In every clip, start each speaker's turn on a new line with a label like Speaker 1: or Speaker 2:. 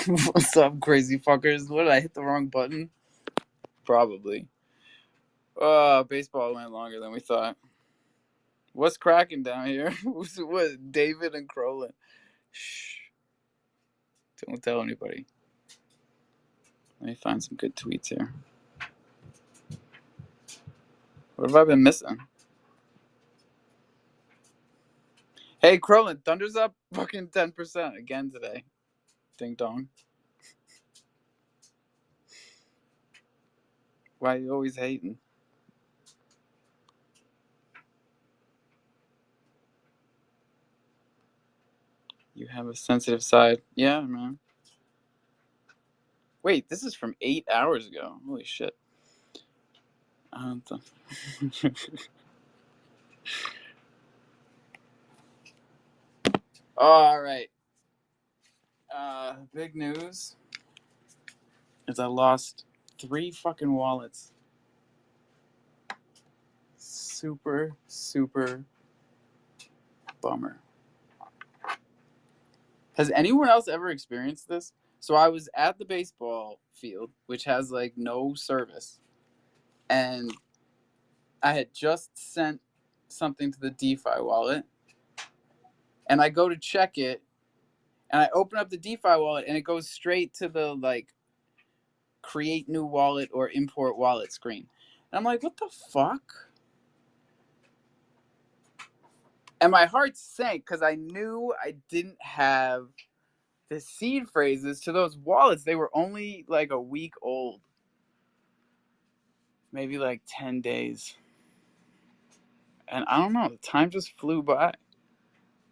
Speaker 1: What's up, crazy fuckers? What, did I hit the wrong button? Probably. Baseball went longer than we thought. What's cracking down here? What, David and Crowlin? Shh. Don't tell anybody. Let me find some good tweets here. What have I been missing? Hey, Crowlin, Thunder's up fucking 10% again today. Ding dong. Why are you always hating? You have a sensitive side. Yeah, man. Wait, this is from 8 hours ago. Holy shit. All right. Big news is I lost 3 fucking wallets. Super, super bummer. Has anyone else ever experienced this? So I was at the baseball field, which has like no service, and I had just sent something to the DeFi wallet, and I go to check it, and I open up the DeFi wallet, and it goes straight to the like create new wallet or import wallet screen. And I'm like, what the fuck? And my heart sank because I knew I didn't have the seed phrases to those wallets. They were only like a week old. Maybe like 10 days. And I don't know, the time just flew by.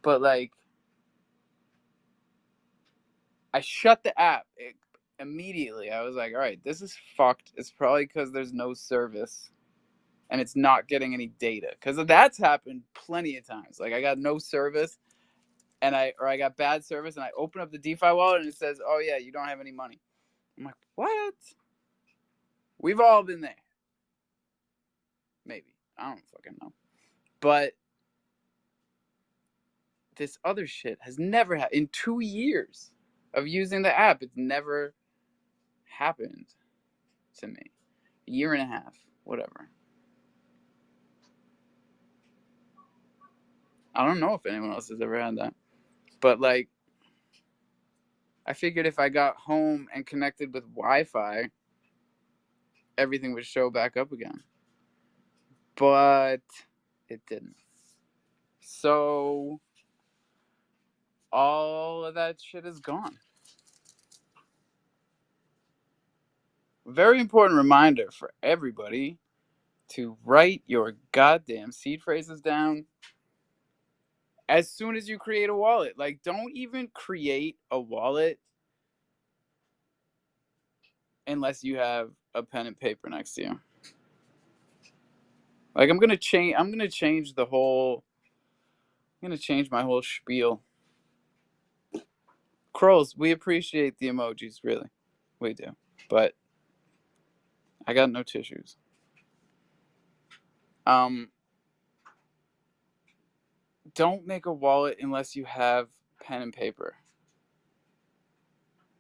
Speaker 1: But like, I shut the app immediately. I was like, all right, this is fucked. It's probably because there's no service and it's not getting any data. Because that's happened plenty of times. Like, I got no service and I got bad service and I open up the DeFi wallet and it says, oh yeah, you don't have any money. I'm like, what? We've all been there. Maybe. I don't fucking know. But this other shit has never happened. In 2 years of using the app, it's never happened to me. A year and a half, whatever. I don't know if anyone else has ever had that. But like, I figured if I got home and connected with Wi-Fi, everything would show back up again. But it didn't. So all of that shit is gone. Very important reminder for everybody to write your goddamn seed phrases down as soon as you create a wallet. Like, don't even create a wallet unless you have a pen and paper next to you. Like, I'm gonna change my whole spiel. Crolls, we appreciate the emojis, really. We do. But I got no tissues. Don't make a wallet unless you have pen and paper.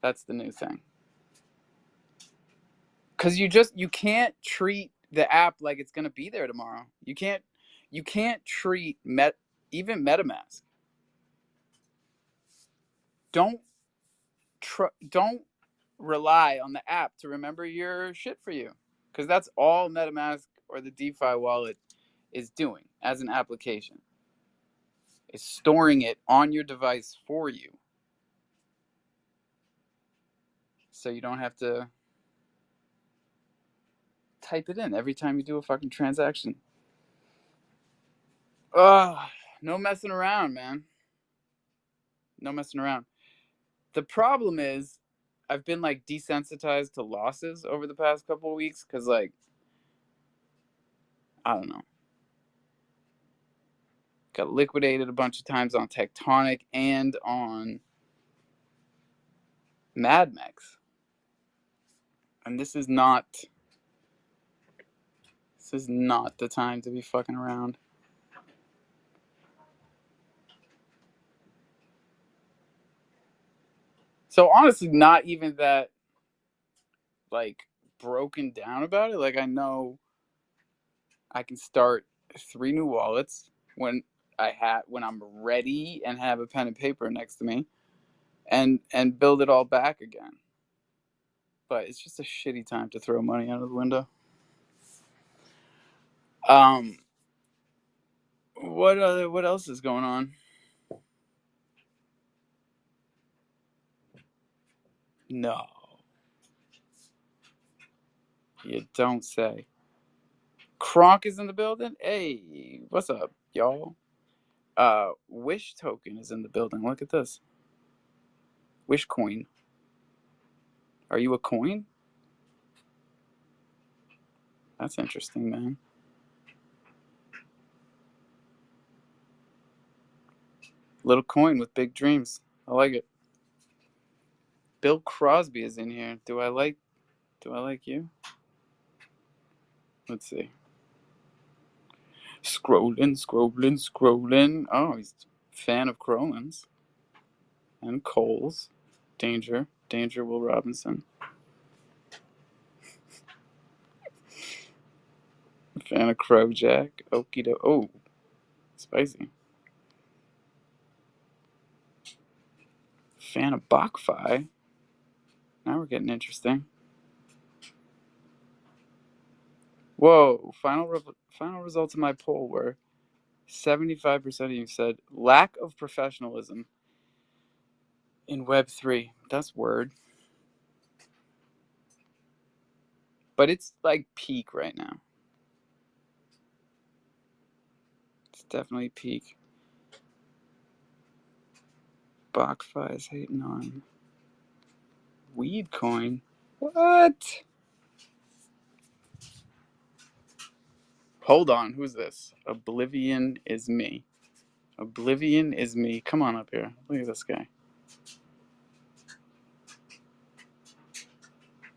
Speaker 1: That's the new thing. Because you can't treat the app like it's gonna be there tomorrow. You can't treat even MetaMask. Don't rely on the app to remember your shit for you, because that's all MetaMask or the DeFi wallet is doing as an application. Is storing it on your device for you, so you don't have to type it in every time you do a fucking transaction. No messing around, man. No messing around. The problem is I've been like desensitized to losses over the past couple of weeks because, like, I don't know, got liquidated a bunch of times on Tectonic and on MadMex, and this is not the time to be fucking around. So honestly, not even that like broken down about it. Like I know I can start 3 new wallets when I'm ready and have a pen and paper next to me, and build it all back again. But it's just a shitty time to throw money out of the window. Um, what else is going on? No, you don't say. Kronk is in the building. Hey, what's up, y'all? Wish token is in the building. Look at this. Wish coin. Are you a coin? That's interesting, man. Little coin with big dreams. I like it. Bill Crosby is in here. Do I like you? Let's see. Scrolling. Oh, he's a fan of Crolins and Coles. Danger Will Robinson. Fan of Crowjack. Okido. Oh, spicy. Fan of Bachfi. Now we're getting interesting. Whoa! Final results of my poll were 75% of you said lack of professionalism in Web3. That's word. But it's like peak right now. It's definitely peak. BlockFi is hating on Weed Coin. What? Hold on, who's this? Oblivion is me. Oblivion is me. Come on up here. Look at this guy.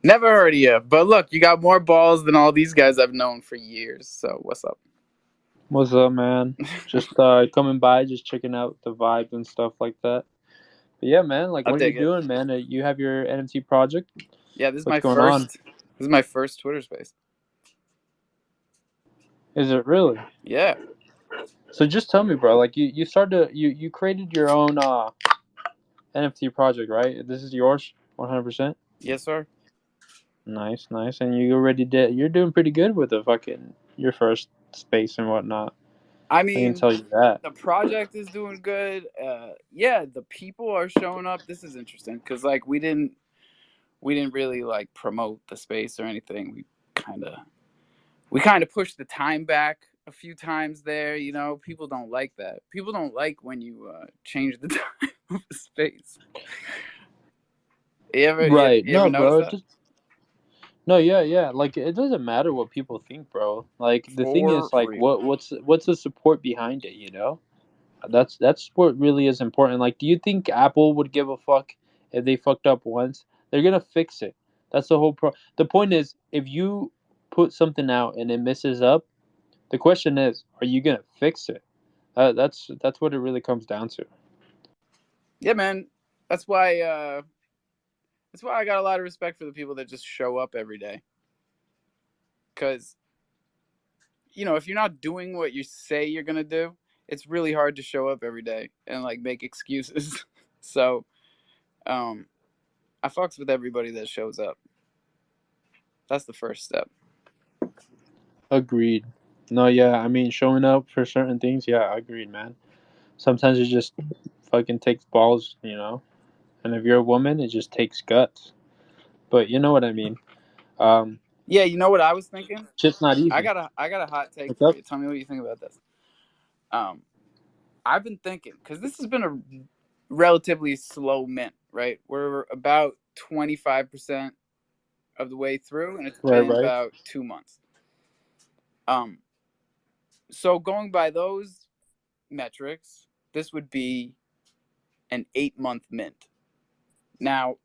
Speaker 1: Never heard of you, but look, you got more balls than all these guys I've known for years. So what's up?
Speaker 2: What's up, man? Just coming by, just checking out the vibes and stuff like that. But yeah, man, like
Speaker 1: I'll
Speaker 2: what are you
Speaker 1: dig it.
Speaker 2: doing, man? You have your NFT project.
Speaker 1: Yeah, this is
Speaker 2: What's
Speaker 1: my
Speaker 2: going on?
Speaker 1: first. This is my first Twitter space.
Speaker 2: Is it really?
Speaker 1: Yeah.
Speaker 2: So just tell me, bro. Like you started you created your own NFT project, right? This is yours, 100%.
Speaker 1: Yes, sir.
Speaker 2: Nice, nice. And you already did. You're doing pretty good with the fucking your first space and whatnot.
Speaker 1: I
Speaker 2: I can
Speaker 1: mean,
Speaker 2: tell you that.
Speaker 1: the project is doing good. Yeah, the people are showing up. This is interesting because like we didn't really like promote the space or anything. We kind of pushed the time back a few times there. People don't like that. People don't like when you change the time of the space. You
Speaker 2: Right.
Speaker 1: ever
Speaker 2: No,
Speaker 1: notice
Speaker 2: bro.
Speaker 1: that?
Speaker 2: Just no, yeah, yeah. Like it doesn't matter what people think, bro. Like the thing
Speaker 1: For
Speaker 2: is, like,
Speaker 1: real.
Speaker 2: what's the support behind it? You know, that's what really is important. Like, do you think Apple would give a fuck if they fucked up once? They're gonna fix it. That's the whole pro. The point is, if you put something out and it messes up, the question is, are you gonna fix it? That's what it really comes down to.
Speaker 1: Yeah, man. That's why. That's why I got a lot of respect for the people that just show up every day. Because if you're not doing what you say you're gonna do, it's really hard to show up every day and like make excuses. So, um, I fucks with everybody that shows up. That's the first step.
Speaker 2: Agreed. No, yeah. I mean, showing up for certain things, yeah, agreed, man. Sometimes it just fucking takes balls, you know. And if you're a woman, it just takes guts. But you know what I mean. Um,
Speaker 1: Yeah, you know what I was thinking?
Speaker 2: just not
Speaker 1: I
Speaker 2: easy.
Speaker 1: got a hot take
Speaker 2: What's
Speaker 1: for
Speaker 2: up?
Speaker 1: you. Tell me what you think about this. Um, I've been thinking because this has been a relatively slow mint, right? We're about 25% of the way through, and it's
Speaker 2: Right,
Speaker 1: been
Speaker 2: right.
Speaker 1: about 2 months. Um, so going by those metrics, this would be an 8-month mint. Now,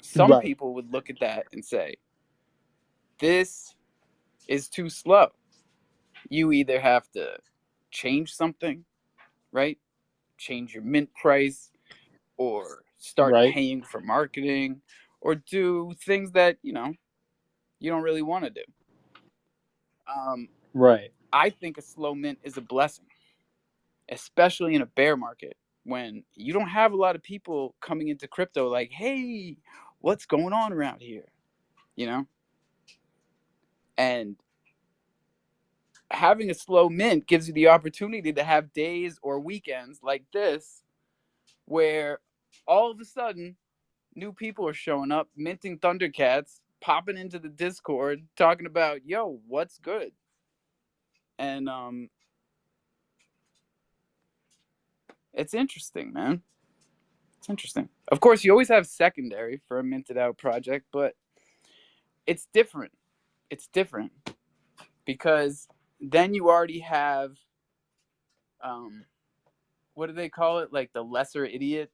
Speaker 1: some
Speaker 2: Right.
Speaker 1: people would look at that and say, this is too slow. You either have to change something, right? Change your mint price or start
Speaker 2: Right.
Speaker 1: paying for marketing or do things that, you don't really want to do. Um,
Speaker 2: Right.
Speaker 1: I think a slow mint is a blessing, especially in a bear market when you don't have a lot of people coming into crypto like, hey, what's going on around here? You know? And having a slow mint gives you the opportunity to have days or weekends like this where all of a sudden new people are showing up, minting ThunderKatz, popping into the Discord, talking about, yo, what's good? And it's interesting, man. It's interesting. Of course, you always have secondary for a minted out project, but it's different. It's different because then you already have um, what do they call it? Like the lesser idiot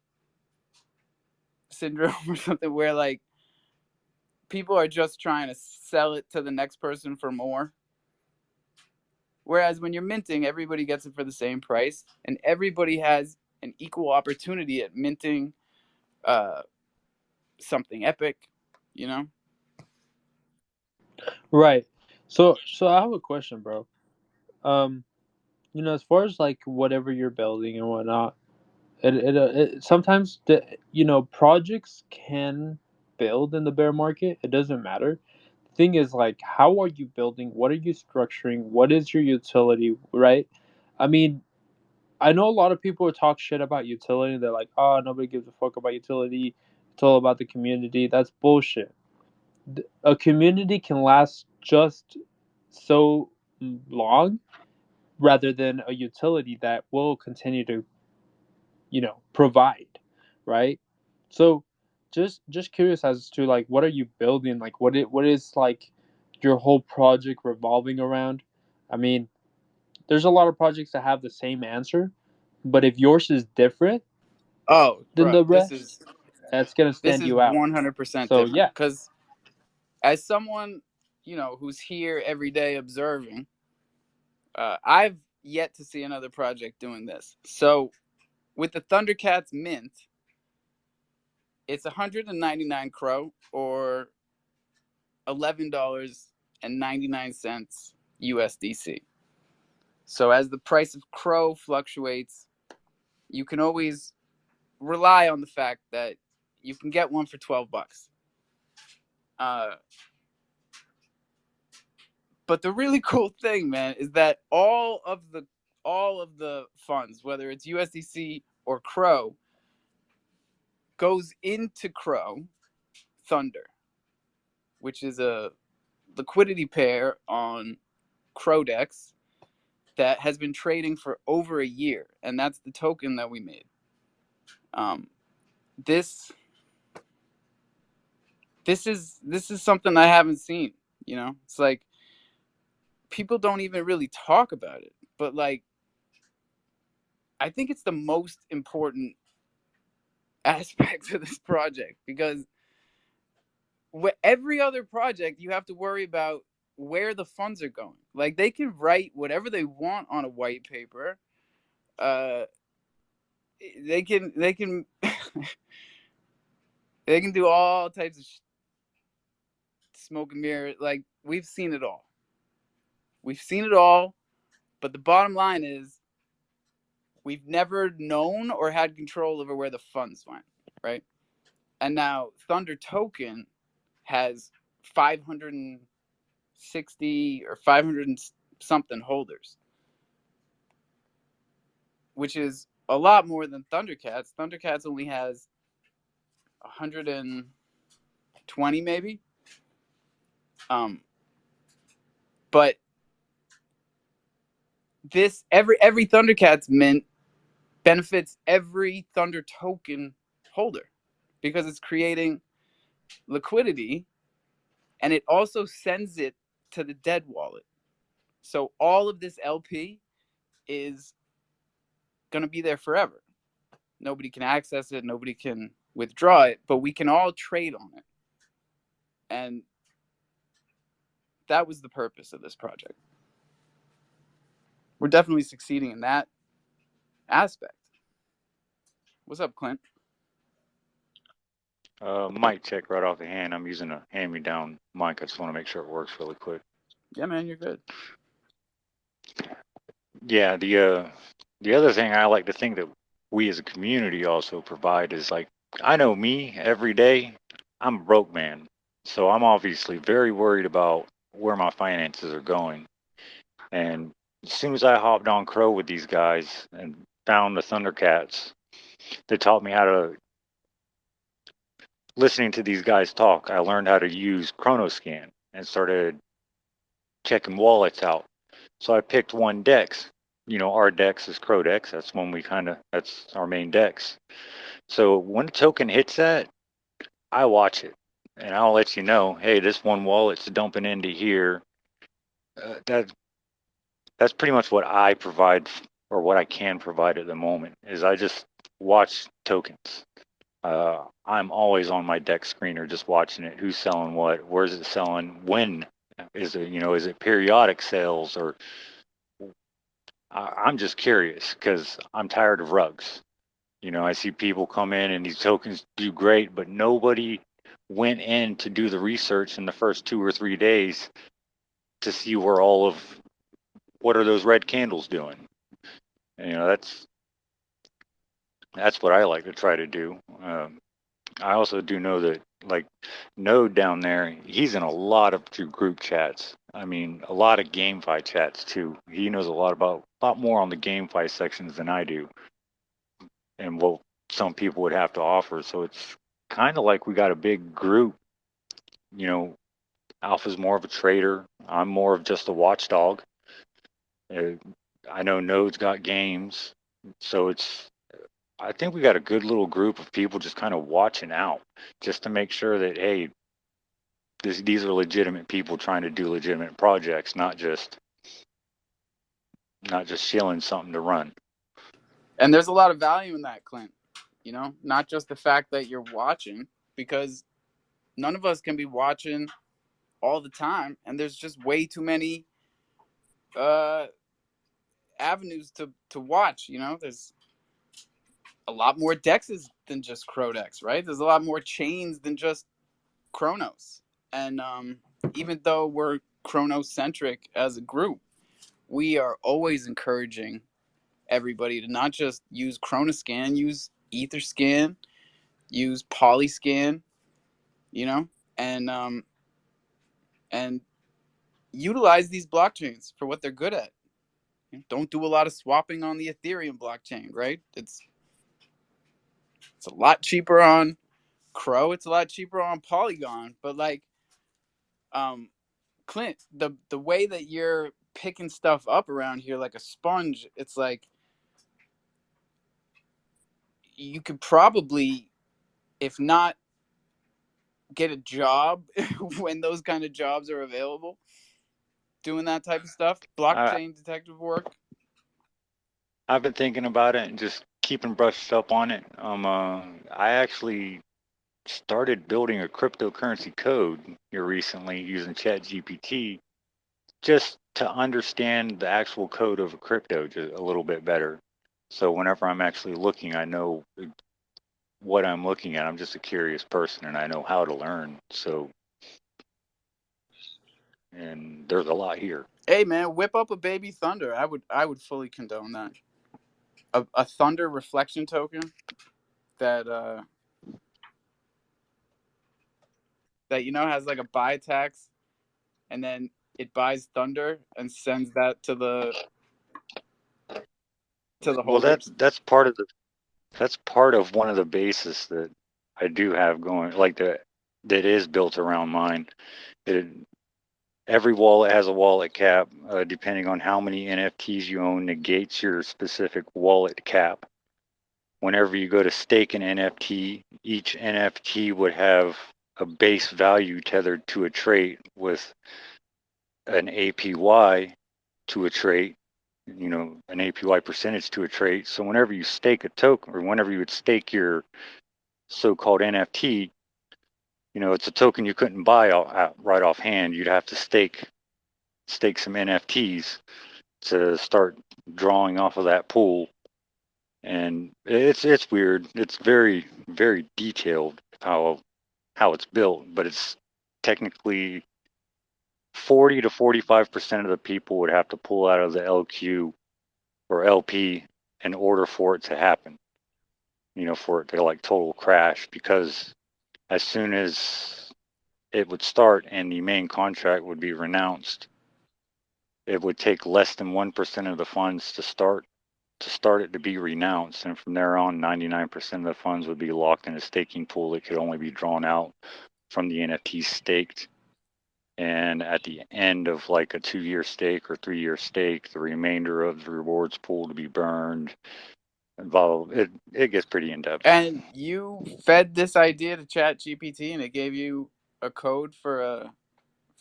Speaker 1: syndrome or something, where like people are just trying to sell it to the next person for more. Whereas when you're minting, everybody gets it for the same price, and everybody has an equal opportunity at minting uh, something epic. You know?
Speaker 2: Right. So I have a question, bro. Um, as far as like whatever you're building and whatnot, it sometimes projects can build in the bear market. It doesn't matter. The thing is like, how are you building? What are you structuring? What is your utility? Right. I mean, I know a lot of people talk shit about utility. They're like, oh, nobody gives a fuck about utility. It's all about the community. That's bullshit. A community can last just so long rather than a utility that will continue to provide, right? So just curious as to like, what are you building, like what is like your whole project revolving around? I mean, there's a lot of projects that have the same answer, but if yours is different
Speaker 1: Oh,
Speaker 2: than
Speaker 1: bro,
Speaker 2: the
Speaker 1: this
Speaker 2: rest,
Speaker 1: is
Speaker 2: that's gonna
Speaker 1: this
Speaker 2: stand
Speaker 1: is
Speaker 2: you out.
Speaker 1: 100%
Speaker 2: So
Speaker 1: different
Speaker 2: yeah.
Speaker 1: because as someone who's here every day observing, I've yet to see another project doing this. So with the ThunderKatz mint, it's 199 crow or $11.99 USDC. So as the price of crow fluctuates, you can always rely on the fact that you can get one for $12. Uh, but the really cool thing, man, is that all of the funds, whether it's USDC or crow, goes into crow thunder, which is a liquidity pair on Crodex that has been trading for over a year, and that's the token that we made. Um, this this is something I haven't seen. It's like people don't even really talk about it, but like I think it's the most important aspect of this project because every other project you have to worry about where the funds are going. Like they can write whatever they want on a white paper. Uh, they can they can do all types of smoke and mirror. Like we've seen it all. We've seen it all. But the bottom line is we've never known or had control over where the funds went, right? And now Thunder Token has 560 or 500 something holders, which is a lot more than ThunderKatz. ThunderKatz only has 120 maybe. But this every ThunderKatz mint benefits every Thunder Token holder because it's creating liquidity and it also sends it to the dead wallet. So all of this LP is going to be there forever. Nobody can access it, nobody can withdraw it, but we can all trade on it. And that was the purpose of this project. We're definitely succeeding in that aspect. What's up, Clint?
Speaker 3: Mic check right off the hand. I'm using a hand-me-down mic. I just want to make sure it works really quick.
Speaker 1: Yeah, man, you're good.
Speaker 3: Yeah, the other thing I like to think that we as a community also provide is like I know me every day. I'm a broke man, so I'm obviously very worried about where my finances are going. And as soon as I hopped on Crow with these guys and found the ThunderKatz, they taught me how to listening to these guys talk. I learned how to use Chronoscan and started checking wallets out. So I picked one Dex. You know, our Dex is Crow Dex. That's one that's our main Dex. So when a token hits that, I watch it and I'll let you know, hey, this one wallet's dumping into here. That that's pretty much what I provide or what I can provide at the moment is I just watch tokens. I'm always on my deck screener just watching it. Who's selling what? Where's it selling? When is it? Is it periodic sales or I'm just curious because I'm tired of rugs. I see people come in and these tokens do great, but nobody went in to do the research in the first 2 or 3 days to see where all of what are those red candles doing. And, that's what I like to try to do. I also do know that like Node down there, he's in a lot of group chats. I mean, a lot of GameFi chats too. He knows a lot more on the GameFi sections than I do, and what some people would have to offer. So it's kind of like we got a big group. You know, Alpha's more of a trader. I'm more of just a watchdog. Uh, I know Node's got games, so it's. I think we got a good little group of people just kind of watching out, just to make sure that hey, these are legitimate people trying to do legitimate projects, not just shilling something to run.
Speaker 1: And there's a lot of value in that, Clint. Not just the fact that you're watching, because none of us can be watching all the time, and there's just way too many uh, avenues to watch. There's a lot more dexes than just Crodex, right? There's a lot more chains than just Chronos, and even though we're chronocentric as a group, we are always encouraging everybody to not just use Chronoscan, use Etherscan, use Polyscan, you know, and and utilize these blockchains for what they're good at. Don't do a lot of swapping on the Ethereum blockchain, right? It's a lot cheaper on Crow. It's a lot cheaper on Polygon. But like, Clint, the way that you're picking stuff up around here like a sponge, it's like you could probably, if not get a job when those kind of jobs are available, doing that type of stuff,
Speaker 3: I
Speaker 1: blockchain detective work.
Speaker 3: I've been thinking about it and just keeping brushed up on it. I actually started building a cryptocurrency code here recently using ChatGPT just to understand the actual code of a crypto just a little bit better. So whenever I'm actually looking, I know what I'm looking at. I'm just a curious person and I know how to learn. So, and there's a lot here.
Speaker 1: Hey man, whip up a baby Thunder. I would fully condone that. A Thunder reflection token that has like a buy tax, and then it buys Thunder and sends that to the
Speaker 3: Well, that's
Speaker 1: holders.
Speaker 3: that's part of the that's part of one of the bases that I do have going, like that is built around mine. It, every wallet has a wallet cap. Depending on how many NFTs you own, negates your specific wallet cap. Whenever you go to stake an NFT, each NFT would have a base value tethered to a trait with an APY to a trait, an APY percentage to a trait. So whenever you stake a token or whenever you would stake your so-called NFT, it's a token you couldn't buy right offhand. You'd have to stake some NFTs to start drawing off of that pool. And it's weird. It's very very detailed how it's built, but it's technically 40 to 45% of the people would have to pull out of the LQ or LP in order for it to happen. For it to like total crash, because as soon as it would start and the main contract would be renounced, it would take less than 1% of the funds to start it to be renounced, and from there on 99% of the funds would be locked in a staking pool that could only be drawn out from the NFT staked. And at the end of like a 2-year stake or 3-year stake, the remainder of the rewards pool to be burned. It gets pretty in depth.
Speaker 1: And you fed this idea to Chat GPT, and it gave you a code for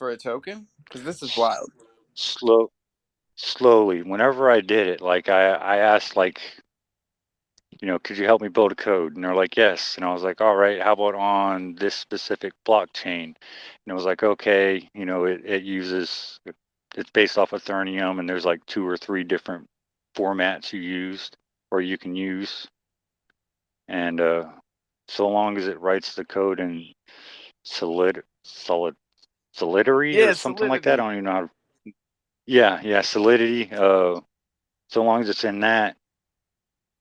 Speaker 1: a token? Because this is wild.
Speaker 3: Slowly, whenever I did it, like I asked, like, could you help me build a code? And they're like, yes. And I was like, all right, how about on this specific blockchain? And it was like, okay, it's based off Ethereum, and there's like 2 or 3 different formats you can use. And so long as it writes the code in Solidity
Speaker 1: Yeah,
Speaker 3: or something like that, I don't even know how to. Yeah, Solidity. So long as it's in that,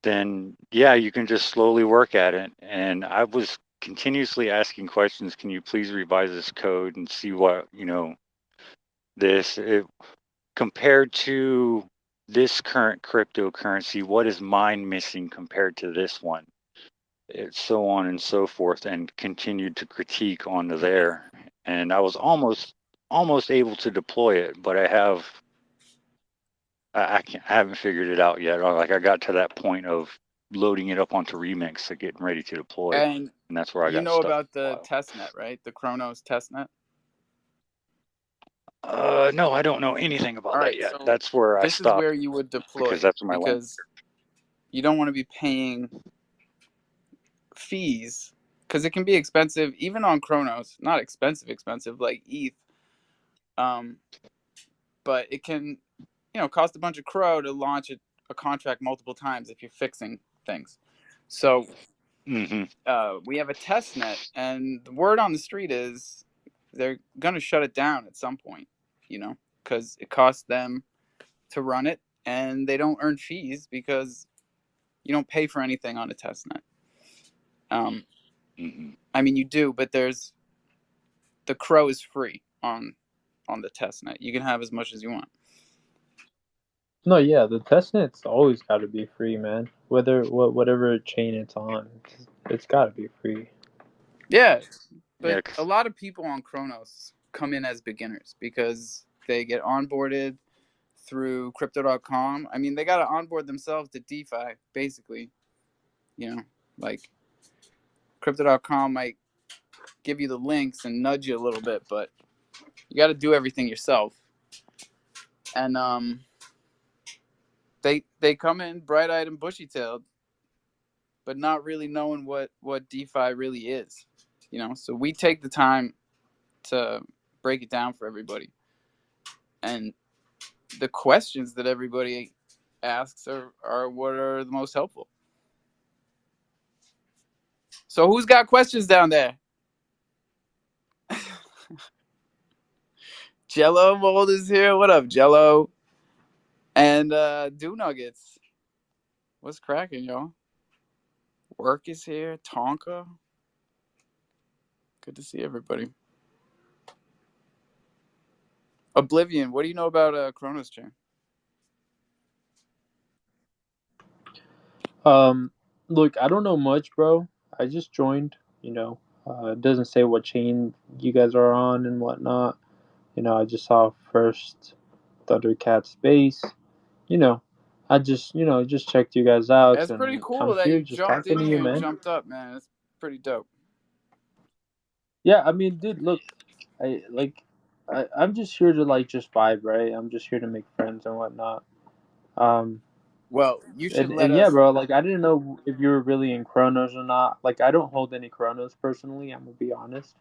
Speaker 3: then yeah, you can just slowly work at it. And I was continuously asking questions. Can you please revise this code and see what, compared to this current cryptocurrency, what is mine missing compared to this one? It's so on and so forth, and continued to critique onto there. And I was almost able to deploy it, but I haven't figured it out yet. Like, I got to that point of loading it up onto Remix and getting ready to deploy,
Speaker 1: and
Speaker 3: that's where I got
Speaker 1: know
Speaker 3: stuck.
Speaker 1: about the testnet, right? The Chronos testnet.
Speaker 3: No, I don't know anything about that yet.
Speaker 1: So
Speaker 3: that's where I
Speaker 1: this
Speaker 3: stopped.
Speaker 1: is where you would deploy,
Speaker 3: because that's where my
Speaker 1: because you don't want to be paying fees, because it can be expensive even on Chronos. Not expensive like ETH, but it can cost a bunch of crow to launch a contract multiple times if you're fixing things. So we have a test net, and the word on the street is they're going to shut it down at some point, because it costs them to run it, and they don't earn fees because you don't pay for anything on a test net. I mean, you do, but the crow is free on the test net. You can have as much as you want.
Speaker 2: No, yeah, the testnet's always got to be free, man. Whatever chain it's on, it's got to be free.
Speaker 1: Yeah, but a lot of people on Chronos come in as beginners because they get onboarded through crypto.com. I mean, they got to onboard themselves to DeFi, basically. Like crypto.com might give you the links and nudge you a little bit, but you got to do everything yourself. And they come in bright-eyed and bushy-tailed, but not really knowing what DeFi really is. So we take the time to break it down for everybody. And the questions that everybody asks are what are the most helpful. So who's got questions down there? Jello Mold is here. What up, Jello? And Do Nuggets. What's cracking, y'all? Work is here. Tonka. Good to see everybody. Oblivion, what do you know about Chronos Chain?
Speaker 2: Look, I don't know much, bro. I just joined. It doesn't say what chain you guys are on and whatnot. I just saw first ThunderKatz base. I just checked you guys out.
Speaker 1: That's pretty
Speaker 2: and
Speaker 1: cool
Speaker 2: I'm
Speaker 1: that
Speaker 2: here
Speaker 1: you
Speaker 2: just
Speaker 1: jumped
Speaker 2: talking
Speaker 1: in
Speaker 2: to
Speaker 1: here
Speaker 2: you,
Speaker 1: and
Speaker 2: man.
Speaker 1: jumped up, man. It's pretty dope.
Speaker 2: Yeah, I mean, dude, look, I'm just here to just vibe, right? I'm just here to make friends and whatnot.
Speaker 1: Well, you should
Speaker 2: and,
Speaker 1: let
Speaker 2: and yeah,
Speaker 1: us.
Speaker 2: bro, I didn't know if you were really in Chronos or not. I don't hold any Chronos personally. I'm gonna be honest,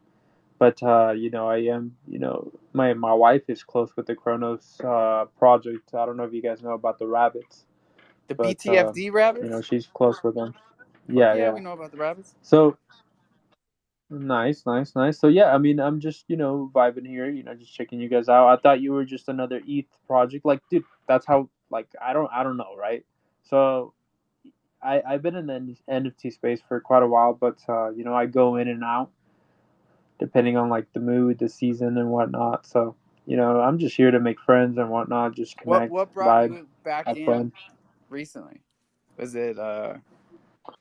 Speaker 2: but I am. My wife is close with the Chronos project. I don't know if you guys know about the rabbits,
Speaker 1: The
Speaker 2: but
Speaker 1: BTFD rabbits?
Speaker 2: she's close with them.
Speaker 1: Fuck
Speaker 2: Yeah,
Speaker 1: yeah,
Speaker 2: yeah.
Speaker 1: we know about the rabbits.
Speaker 2: So Nice, nice, nice. So yeah, I mean, I'm just vibing here, just checking you guys out. I thought you were just another ETH project. Like, dude, that's how. Like, I don't know, right? So I've been in the NFT space for quite a while, but I go in and out depending on like the mood, the season, and whatnot. So I'm just here to make friends and whatnot, just connect,
Speaker 1: What brought
Speaker 2: vibe,
Speaker 1: you back
Speaker 2: have
Speaker 1: in
Speaker 2: fun.
Speaker 1: recently? Was it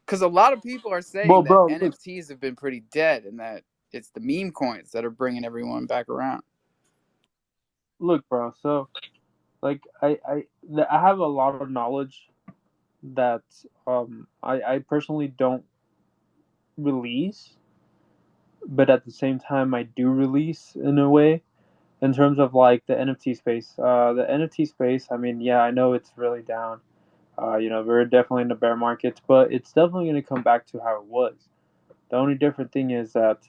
Speaker 1: because a lot of people are
Speaker 2: Well,
Speaker 1: saying that
Speaker 2: bro, look,
Speaker 1: NFTs have been pretty dead and that it's the meme coins that are bringing everyone back around.
Speaker 2: bro. So like I have a lot of knowledge that I personally don't release, but at the same time I do release in a way in terms of like the NFT space. The NFT space, I mean, yeah, I know it's really down. We're definitely in the bear market, but it's definitely going to come back to how it was. The only different thing is that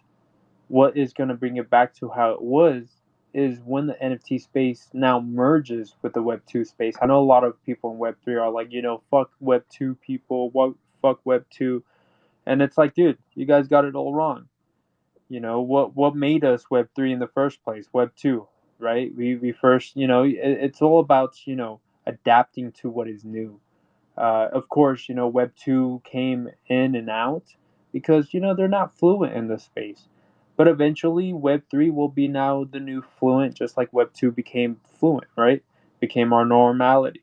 Speaker 2: what is going to bring it back to how it was is when the NFT space now merges with the Web 2 space. I know a lot of people in Web 3 are like, fuck Web 2 people, fuck Web 2. And it's like, dude, you guys got it all wrong. What made us Web 3 in the first place? Web 2, right? We first, it's all about, adapting to what is new. Of course, Web 2 came in and out because, they're not fluent in the space. But eventually, Web 3 will be now the new fluent, just like Web 2 became fluent, right? Became our normality.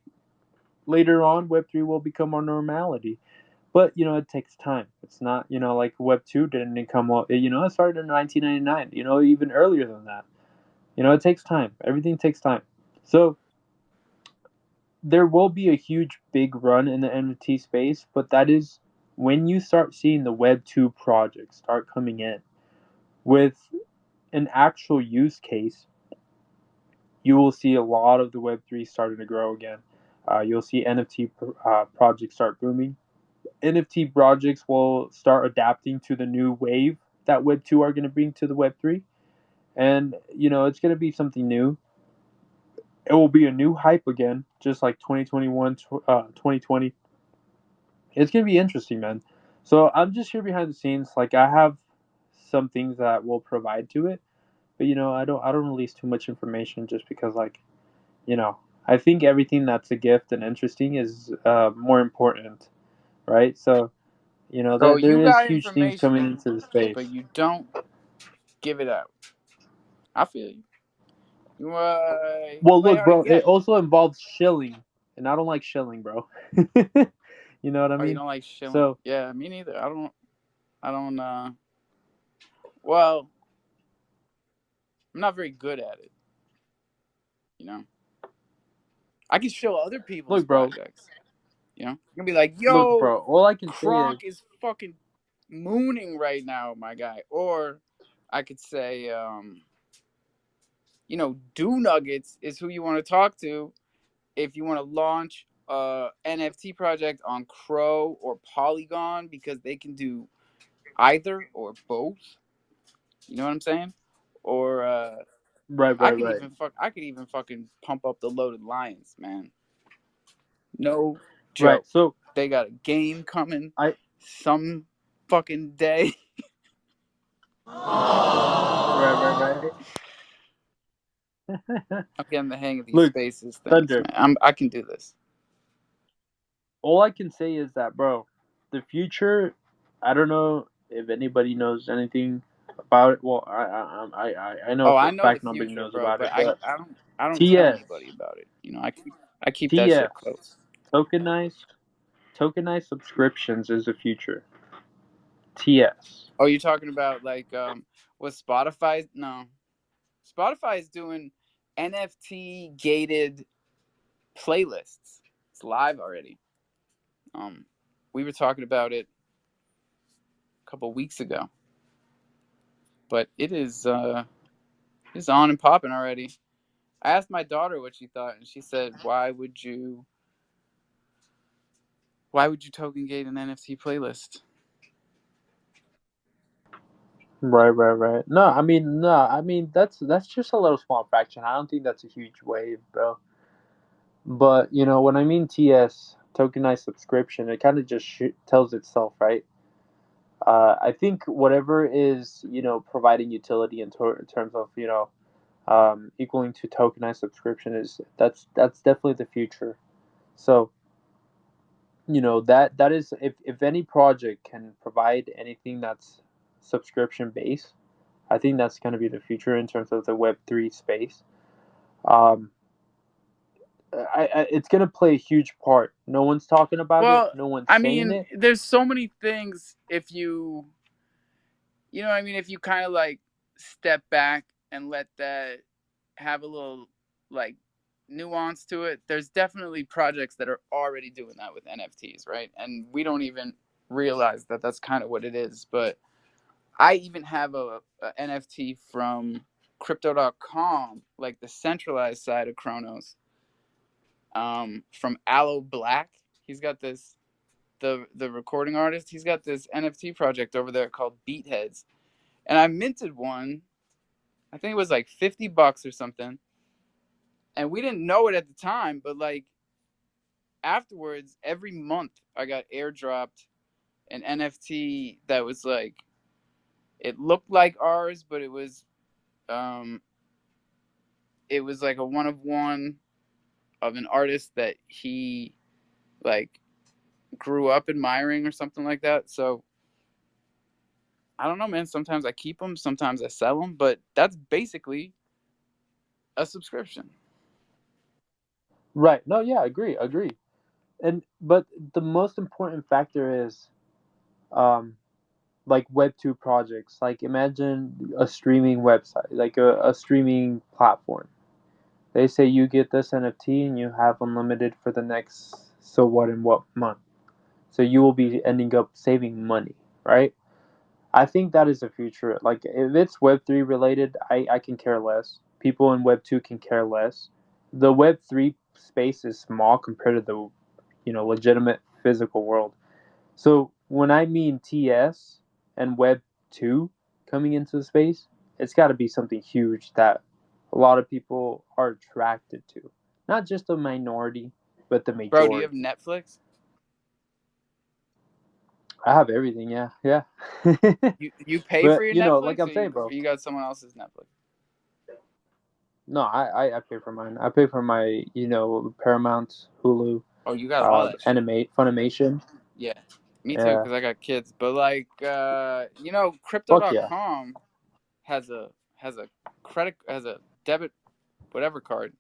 Speaker 2: Later on, Web 3 will become our normality. But, it takes time. It's not, like Web 2 didn't come up, it started in 1999, even earlier than that. It takes time. Everything takes time. So, there will be a huge big run in the NFT space, but that is when you start seeing the Web 2 projects start coming in with an actual use case, you will see a lot of the Web 3 starting to grow again. You'll see NFT projects start booming. NFT projects will start adapting to the new wave that Web 2 are going to bring to the Web 3. And, it's going to be something new. It will be a new hype again, just like 2021, 2020. It's gonna be interesting, man. So I'm just here behind the scenes. Like I have some things that will provide to it, but I don't release too much information just because you know I think everything that's a gift and interesting is more important, right? So
Speaker 1: So
Speaker 2: that there
Speaker 1: you
Speaker 2: is
Speaker 1: got
Speaker 2: huge things coming
Speaker 1: information,
Speaker 2: into the space.
Speaker 1: but you don't give it out. I feel you. You
Speaker 2: Well,
Speaker 1: play
Speaker 2: look,
Speaker 1: hard to
Speaker 2: bro, it
Speaker 1: get.
Speaker 2: also involves shilling, and I don't like shilling, bro. You know what I
Speaker 1: Oh, you
Speaker 2: mean?
Speaker 1: don't like shilling?
Speaker 2: So
Speaker 1: Yeah, me neither. I don't. Well, I'm not very good at it. You know. I can show other people's
Speaker 2: look, bro,
Speaker 1: projects. You can be like,
Speaker 2: look,
Speaker 1: "Yo,
Speaker 2: bro. All I can say is
Speaker 1: Kronk is fucking mooning right now, my guy." Or I could say, Do Nuggets is who you want to talk to if you want to launch a NFT project on Crow or Polygon because they can do either or both. You know what I'm saying? Or
Speaker 2: right,
Speaker 1: I
Speaker 2: right,
Speaker 1: could
Speaker 2: right,
Speaker 1: even fucking pump up the Loaded Lions, man. No
Speaker 2: right.
Speaker 1: joke.
Speaker 2: So
Speaker 1: They got a game coming
Speaker 2: I
Speaker 1: some fucking day.
Speaker 2: right, right, right.
Speaker 1: I'm getting the hang of these
Speaker 2: Look,
Speaker 1: spaces things,
Speaker 2: Thunder.
Speaker 1: man. I can do this.
Speaker 2: All I can say is that, bro, the future. I don't know if anybody knows anything about it. Well, I know
Speaker 1: Oh,
Speaker 2: for
Speaker 1: I
Speaker 2: a
Speaker 1: know the
Speaker 2: fact nobody
Speaker 1: future,
Speaker 2: knows
Speaker 1: bro,
Speaker 2: about
Speaker 1: but
Speaker 2: it. But
Speaker 1: I don't tell
Speaker 2: TS,
Speaker 1: anybody about it. I keep that shit
Speaker 2: TS,
Speaker 1: close.
Speaker 2: tokenized, tokenized subscriptions is the future. TS.
Speaker 1: Oh, you're talking about like what Spotify? No, Spotify is doing NFT gated playlists. It's live already. Um, we were talking about it a couple weeks ago, but it's on and popping already. I asked my daughter what she thought, and she said, why would you token gate an NFT playlist?"
Speaker 2: Right, right, right. No, I mean that's just a little small fraction. I don't think that's a huge wave, bro. But when I mean TS tokenized subscription, it kind of just tells itself, right? I think whatever is providing utility in terms of equaling to tokenized subscription is that's definitely the future. So that is if any project can provide anything that's subscription based, I think that's going to be the future in terms of the Web3 space. Um, it's going to play a huge part. No one's talking about it.
Speaker 1: Well,
Speaker 2: No one's
Speaker 1: I
Speaker 2: saying
Speaker 1: mean,
Speaker 2: it.
Speaker 1: there's so many things if you know what I mean, if you kind of like step back and let that have a little like nuance to it, there's definitely projects that are already doing that with NFTs, right? And we don't even realize that that's kind of what it is. But I even have a NFT from crypto.com, like the centralized side of Chronos, from Aloe Black. He's got this the recording artist. He's got this NFT project over there called Beatheads, and I minted one. I think it was like $50 or something, and we didn't know it at the time, but like afterwards, every month I got airdropped an NFT that was like it looked like ours, but um it was like a one of one of an artist that he like grew up admiring or something like that. So I don't know, man. Sometimes I keep them, sometimes I sell them, but that's basically a subscription.
Speaker 2: Right. No, yeah, agree. And but the most important factor is um like Web2 projects. Like imagine a streaming website, like a streaming platform. They say you get this NFT and you have unlimited for the next so what in what month. So you will be ending up saving money, right? I think that is the future. Like if it's Web3 related, I can care less. People in Web2 can care less. The Web3 space is small compared to the legitimate physical world. So when I mean TS and Web2 coming into the space, it's got to be something huge that a lot of people are attracted to. Not just a minority, but the
Speaker 1: Bro, do you have
Speaker 2: majority.
Speaker 1: Netflix?
Speaker 2: I have everything, yeah, yeah.
Speaker 1: You pay for
Speaker 2: But
Speaker 1: your
Speaker 2: like
Speaker 1: Netflix,
Speaker 2: I'm
Speaker 1: or
Speaker 2: saying,
Speaker 1: or
Speaker 2: bro.
Speaker 1: you got someone else's Netflix?
Speaker 2: No, I pay for mine. I pay for my Paramount, Hulu,
Speaker 1: Oh, you got all that shit.
Speaker 2: Animate, Funimation.
Speaker 1: Yeah, me too,
Speaker 2: Yeah,
Speaker 1: because I got kids. But like,
Speaker 2: fuck yeah.
Speaker 1: crypto.com has a credit has a debit whatever card,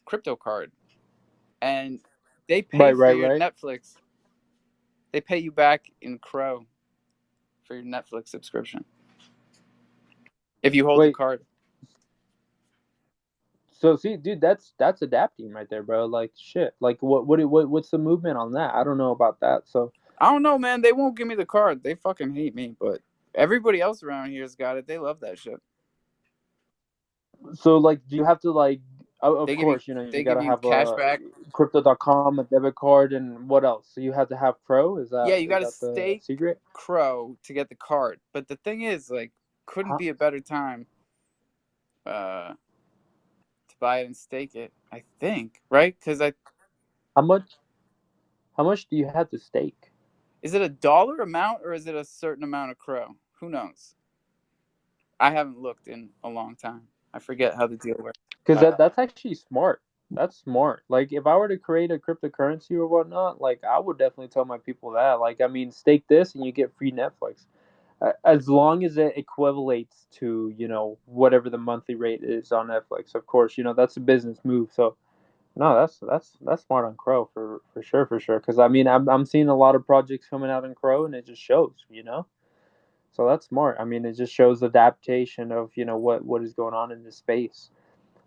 Speaker 1: crypto card, and they pay for your
Speaker 2: Right.
Speaker 1: Netflix. They pay you back in Crow for your Netflix subscription if you hold the
Speaker 2: Wait,
Speaker 1: card.
Speaker 2: so see, dude, that's adapting right there, bro. Like shit. Like what's the movement on that? I don't know about that. So
Speaker 1: I don't know, man. They won't give me the card. They fucking hate me, but everybody else around here's got it. They love that shit.
Speaker 2: like, do you have to like? Of
Speaker 1: They give you
Speaker 2: course, you
Speaker 1: they give
Speaker 2: gotta
Speaker 1: you
Speaker 2: have
Speaker 1: cash
Speaker 2: a
Speaker 1: back.
Speaker 2: crypto.com, a debit card, and what else? So you have to have Pro. Is
Speaker 1: Yeah,
Speaker 2: that
Speaker 1: you
Speaker 2: is
Speaker 1: got to
Speaker 2: that the
Speaker 1: stake
Speaker 2: secret?
Speaker 1: Crow to get the card. But the thing is, like, couldn't
Speaker 2: How
Speaker 1: be a better time uh to buy it and stake it. I think, right? Because I
Speaker 2: how much how much do you have to stake?
Speaker 1: is it a dollar amount or is it a certain amount of Crow? Who knows? I haven't looked in a long time. I forget how the deal works.
Speaker 2: Because that's actually smart. That's smart. Like if I were to create a cryptocurrency or whatnot, like I would definitely tell my people that. Like I mean, stake this and you get free Netflix. As long as it equivalates to whatever the monthly rate is on Netflix. Of course, that's a business move. So no, that's smart on Crow for sure. Because I mean, I'm seeing a lot of projects coming out in Crow, and it just shows. So that's smart. I mean, it just shows adaptation of what is going on in this space.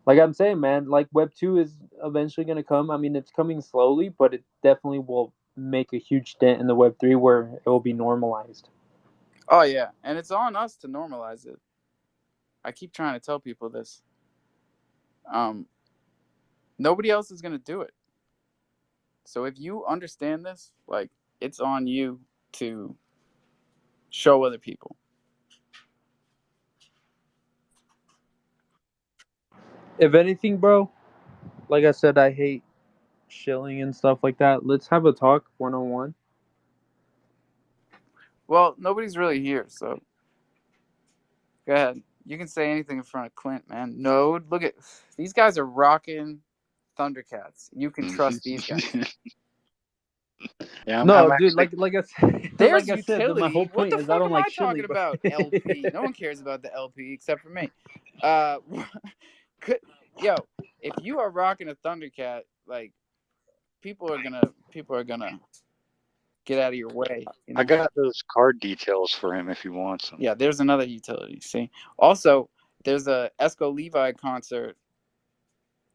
Speaker 2: Like I'm saying, man, like Web 2 is eventually going to come. I mean, it's coming slowly, but it definitely will make a huge dent in the Web 3 where it will be normalized.
Speaker 1: Oh yeah, and it's on us to normalize it. I keep trying to tell people this. Um, Nobody else is gonna do it. So if you understand this, like, it's on you to show other people.
Speaker 2: If anything, bro, like I said, I hate shilling and stuff like that. Let's have a talk 1-on-1.
Speaker 1: Well, nobody's really here, so go ahead. You can say anything in front of Clint, man. No, look at these guys are rocking ThunderKatz. You can trust these guys.
Speaker 3: Yeah,
Speaker 2: No,
Speaker 3: I'm
Speaker 2: dude,
Speaker 3: actually.
Speaker 2: like I said, like
Speaker 1: There's
Speaker 2: I said, my whole
Speaker 1: utility. What
Speaker 2: point
Speaker 1: the
Speaker 2: is I
Speaker 1: fuck
Speaker 2: don't
Speaker 1: am
Speaker 2: like
Speaker 1: I
Speaker 2: chili,
Speaker 1: talking
Speaker 2: bro.
Speaker 1: about? LP. No one cares about the LP except for me. Uh, yo, if you are rocking a Thundercat, like people are gonna get out of your way. You
Speaker 3: I
Speaker 1: know.
Speaker 3: got those card details for him if he wants them.
Speaker 1: Yeah, there's another utility. See, also there's a Esco Levi concert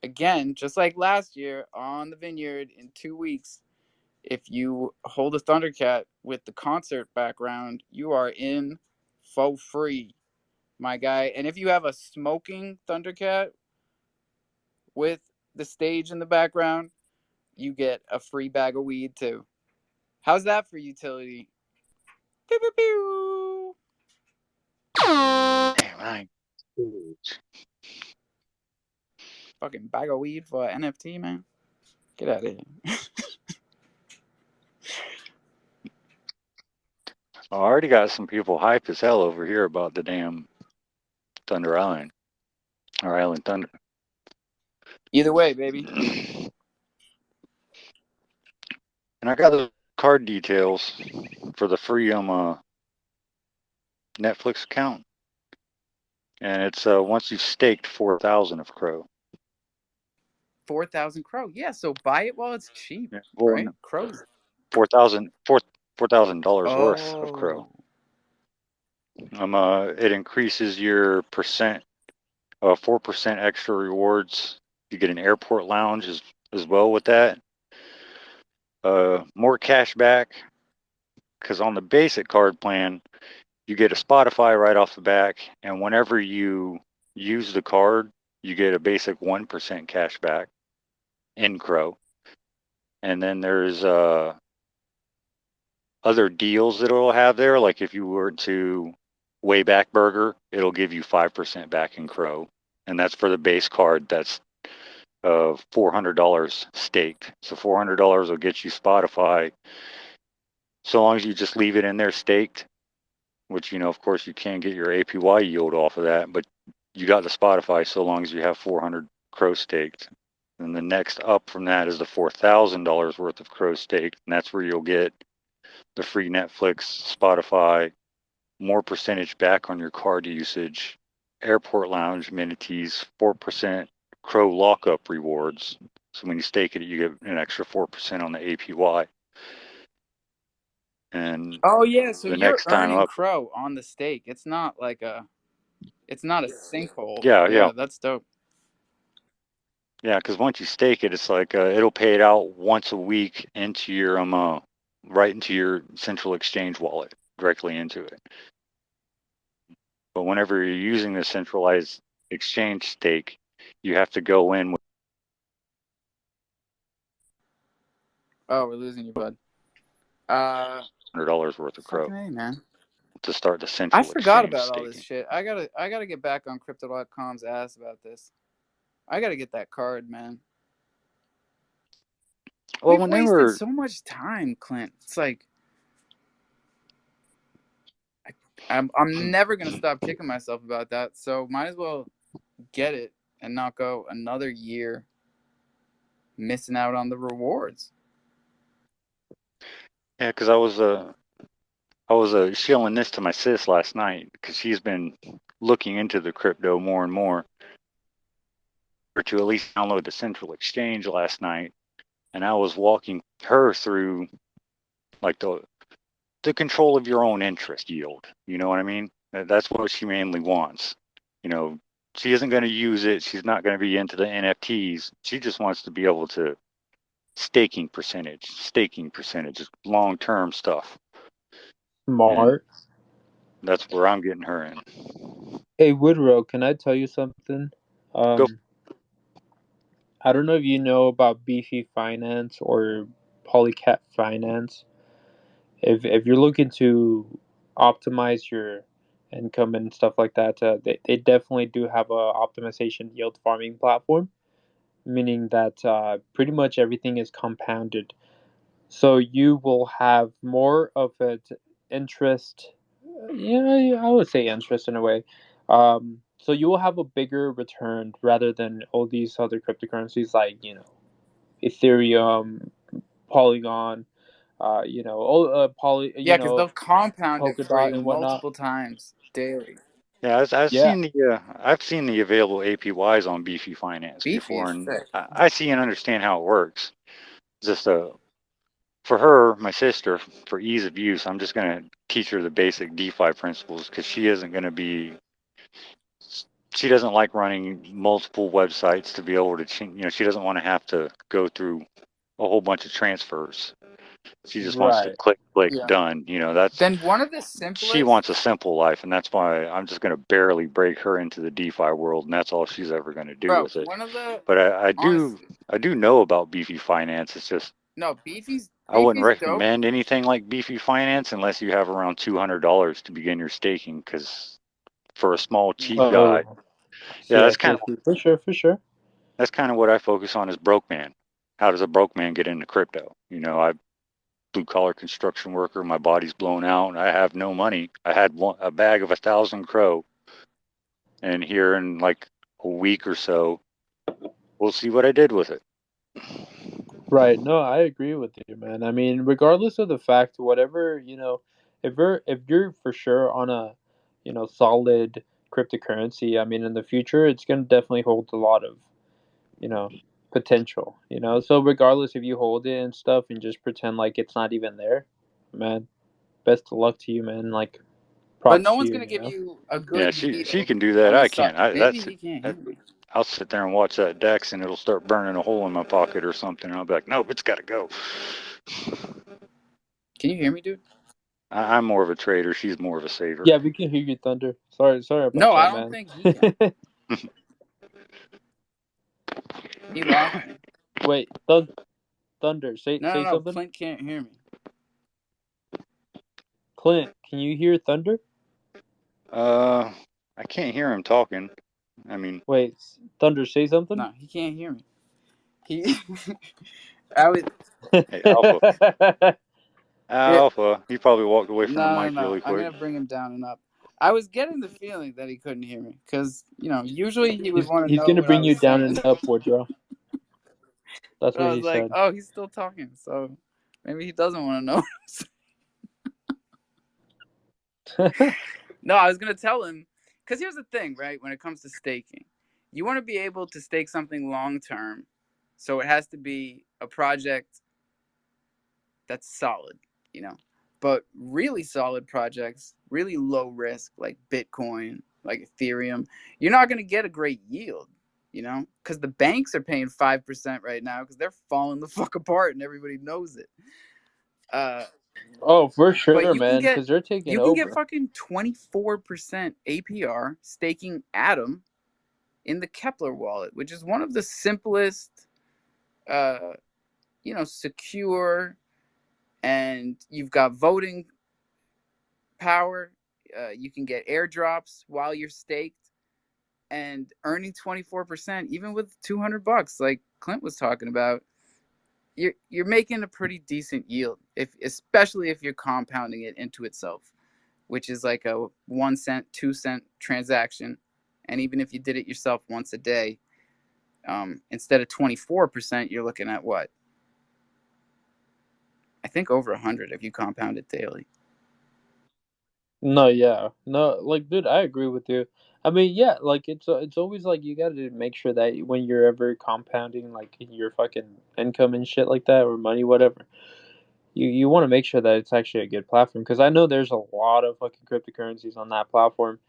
Speaker 1: again, just like last year on the Vineyard in 2 weeks. If you hold a Thundercat with the concert background, you are in for free, my guy. And if you have a smoking Thundercat with the stage in the background, you get a free bag of weed too. How's that for utility? Pew, pew, pew.
Speaker 3: Damn, I.
Speaker 1: Fucking bag of weed for an NFT, man. Get out of here.
Speaker 3: I already got some people hype as hell over here about the damn Thunder Island or Island Thunder.
Speaker 1: Either way, baby.
Speaker 3: And I got the card details for the free Netflix account, and it's once you've staked 4,000 of Crow.
Speaker 1: 4,000 Crow. Yeah, so buy it while it's cheap,
Speaker 3: Yeah, well,
Speaker 1: right? Crow's.
Speaker 3: 4,000 $4,000 worth of Crow.
Speaker 1: Oh.
Speaker 3: It increases your percent, 4% extra rewards. You get an airport lounge as well with that. More cash back because on the basic card plan, you get a Spotify right off the back, and whenever you use the card, you get a basic 1% cash back in Crow. And then there's other deals that it'll have there. Like if you were to Wayback Burger, it'll give you 5% back in Crow. And that's for the base card. That's $400 staked. So $400 will get you Spotify. So long as you just leave it in there staked, which, of course, you can get your APY yield off of that, but you got the Spotify so long as you have 400 Crow staked. And the next up from that is the $4,000 worth of Crow staked, and that's where you'll get the free Netflix, Spotify, more percentage back on your card usage, airport lounge amenities, 4% Crow lockup rewards. So when you stake it, you get an extra 4% on the APY. And
Speaker 1: Oh yeah, so
Speaker 3: the
Speaker 1: you're
Speaker 3: next time
Speaker 1: earning
Speaker 3: up,
Speaker 1: Crow on the stake. It's not a sinkhole.
Speaker 3: yeah, yeah,
Speaker 1: Yeah, that's dope.
Speaker 3: yeah. Because once you stake it, it's like it'll pay it out once a week into your right into your central exchange wallet, directly into it. But whenever you're using the centralized exchange stake, you have to go in with
Speaker 1: Oh, we're losing you, bud.
Speaker 3: $100 worth of Crow
Speaker 1: Fucking A, man.
Speaker 3: to start the
Speaker 1: I
Speaker 3: central
Speaker 1: forgot
Speaker 3: exchange
Speaker 1: about all this
Speaker 3: staking.
Speaker 1: shit. I gotta get back on crypto.com's ass about this. I gotta get that card, man.
Speaker 3: Well,
Speaker 1: We've
Speaker 3: when they
Speaker 1: wasted
Speaker 3: were,
Speaker 1: so much time, Clint. It's like I'm never gonna stop kicking myself about that. So might as well get it and not go another year missing out on the rewards.
Speaker 3: yeah, because I was shilling this to my sis last night because she's been looking into the crypto more and more, or to at least download the central exchange last night, and I was walking her through like the control of your own interest yield. You know what I mean? That's what she mainly wants. You know, she isn't going to use it. She's not going to be into the NFTs. She just wants to be able to staking percentage, long term stuff. And
Speaker 2: Smart.
Speaker 3: that's where I'm getting her in.
Speaker 2: Hey Woodrow, can I tell you something?
Speaker 3: Go.
Speaker 2: Um, I don't know if you know about Beefy Finance or Polycat Finance. If you're looking to optimize your income and stuff like that, they definitely do have a optimization yield farming platform, meaning that pretty much everything is compounded. So you will have more of it interest. Yeah, I would say interest in a way. So you will have a bigger return rather than all these other cryptocurrencies like Ethereum, Polygon, all
Speaker 1: Yeah, because they'll compound it for
Speaker 2: Polkadot
Speaker 1: you
Speaker 2: and whatnot.
Speaker 1: multiple times daily.
Speaker 3: Yeah,
Speaker 2: Yeah,
Speaker 3: I've seen the available APYs on Beefy Finance
Speaker 1: Beefy
Speaker 3: before,
Speaker 1: is
Speaker 3: and
Speaker 1: sick.
Speaker 3: I see and understand how it works. Just for her, my sister, for ease of use, I'm just gonna teach her the basic DeFi principles because she isn't gonna be. She doesn't like running multiple websites to be able to, she doesn't want to have to go through a whole bunch of transfers. She just wants to
Speaker 2: right,
Speaker 3: click, click,
Speaker 1: Yeah.
Speaker 3: done. That's
Speaker 1: Then one of the
Speaker 3: she wants a
Speaker 1: simplest,
Speaker 3: simple life, and that's why I'm just going to barely break her into the DeFi world, and that's all she's ever going to do
Speaker 1: bro.
Speaker 3: with it.
Speaker 1: One of the
Speaker 3: But
Speaker 1: honestly,
Speaker 3: I do know about Beefy Finance. It's just
Speaker 1: no,
Speaker 3: I wouldn't
Speaker 1: Beefy's dope.
Speaker 3: recommend anything like Beefy Finance unless you have around $200 to begin your staking, because for a small cheap guy,
Speaker 2: oh, I
Speaker 3: yeah,
Speaker 2: see, I see, I see. For sure, for sure.
Speaker 3: that's kind of what I focus on as broke man. How does a broke man get into crypto? I blue collar construction worker. My body's blown out. And I have no money. I had a bag of 1,000 crow, and here in like a week or so, we'll see what I did with it.
Speaker 2: Right. No, I agree with you, man. I mean, regardless of the fact, whatever, if you're for sure on a, solid cryptocurrency, I mean, in the future, it's going to definitely hold a lot of, you know, potential, So regardless if you hold it and stuff and just pretend like it's not even there, man, best of luck to you, man. Like
Speaker 1: But
Speaker 2: props
Speaker 1: no
Speaker 2: to
Speaker 1: one's
Speaker 2: you,
Speaker 1: gonna give you a
Speaker 3: Yeah,
Speaker 1: good
Speaker 3: she
Speaker 1: yield
Speaker 3: can do that.
Speaker 1: on the
Speaker 3: I
Speaker 1: side.
Speaker 3: can't.
Speaker 1: Maybe he can't hear me.
Speaker 3: I'll sit there and watch that Dex, and it'll start burning a hole in my pocket or something. And I'll be like, nope, it's got to go.
Speaker 1: Can you hear me, dude?
Speaker 3: I'm more of a trader. She's more of a saver.
Speaker 2: Yeah, we can hear you, Thunder. Sorry about
Speaker 1: No, I
Speaker 2: that,
Speaker 1: don't
Speaker 2: man.
Speaker 1: think he can. He lost me.
Speaker 2: Wait, Thunder, say
Speaker 1: No.
Speaker 2: something.
Speaker 1: Clint can't hear me.
Speaker 2: Clint, can you hear Thunder?
Speaker 3: I can't hear him talking. I mean,
Speaker 2: Wait, Thunder, say something.
Speaker 1: No, he can't hear me. He, I was.
Speaker 3: hey, Alpha,
Speaker 1: Yeah,
Speaker 3: Alpha. He probably walked away from the mic
Speaker 1: no.
Speaker 3: really
Speaker 1: I'm
Speaker 3: quick.
Speaker 1: gonna bring him down and up. I was getting the feeling that he couldn't hear me because usually he would
Speaker 2: he's
Speaker 1: want to
Speaker 2: he's
Speaker 1: know
Speaker 2: gonna
Speaker 1: what I
Speaker 2: bring you
Speaker 1: was
Speaker 2: down
Speaker 1: saying.
Speaker 2: and upward, bro. That's
Speaker 1: But I
Speaker 2: what
Speaker 1: was
Speaker 2: he
Speaker 1: like,
Speaker 2: said.
Speaker 1: oh, he's still talking, so maybe he doesn't want to know. No, I was gonna tell him because here's the thing, right? When it comes to staking, you want to be able to stake something long term, so it has to be a project that's solid, you know. But really solid projects, really low risk, like Bitcoin, like Ethereum, you're not gonna get a great yield, because the banks are paying 5% right now because they're falling the fuck apart and everybody knows it. Uh,
Speaker 2: Oh, for
Speaker 1: but
Speaker 2: sure, man, because they're taking
Speaker 1: you can get
Speaker 2: over.
Speaker 1: fucking 24% APR staking Atom in the Kepler wallet, which is one of the simplest, uh, secure, and you've got voting power. You can get airdrops while you're staked and earning 24%, even with $200, like Clint was talking about. You're making a pretty decent yield, especially if you're compounding it into itself, which is like a 1 cent, 2 cent transaction. And even if you did it yourself once a day, instead of 24%, you're looking at what? I think over 100 if you compound it daily.
Speaker 2: No, yeah, no, like, dude, I agree with you. I mean, yeah, like it's always like you got to make sure that when you're ever compounding like your fucking income and shit like that or money, whatever, you want to make sure that it's actually a good platform because I know there's a lot of fucking cryptocurrencies on that platform,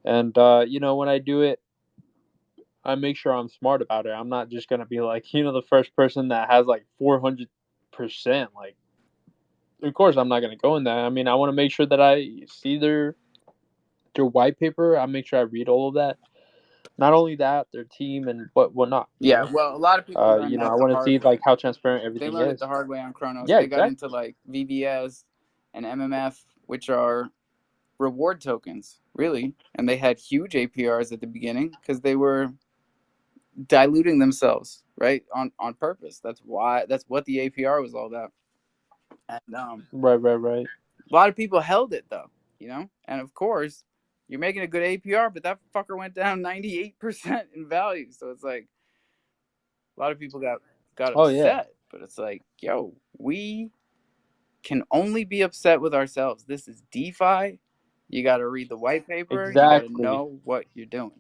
Speaker 2: and when I do it, I make sure I'm smart about it. I'm not just gonna be like the first person that has like 400%. Like, of course, I'm not gonna go in that. I mean, I want to make sure that I see their white paper. I make sure I read all of that. Not only that, their team and whatnot.
Speaker 1: Yeah, well, a lot of people learn
Speaker 2: I
Speaker 1: that the
Speaker 2: want to see
Speaker 1: hard
Speaker 2: like
Speaker 1: way.
Speaker 2: how transparent
Speaker 1: They
Speaker 2: everything
Speaker 1: learned it
Speaker 2: is.
Speaker 1: the hard way on Chronos.
Speaker 2: Yeah,
Speaker 1: They got into
Speaker 2: exactly.
Speaker 1: like VVS and MMF, which are reward tokens, really. And they had huge APRs at the beginning because they were diluting themselves, right? On purpose. That's what the APR was all about. And
Speaker 2: Right.
Speaker 1: A lot of people held it though, and of course, you're making a good APR, but that fucker went down 98% in value. So it's like a lot of people got
Speaker 2: Oh yeah,
Speaker 1: upset, but it's like, yo, we can only be upset with ourselves. This is DeFi. You got to read the white paper. You got to
Speaker 2: exactly.
Speaker 1: know what you're doing.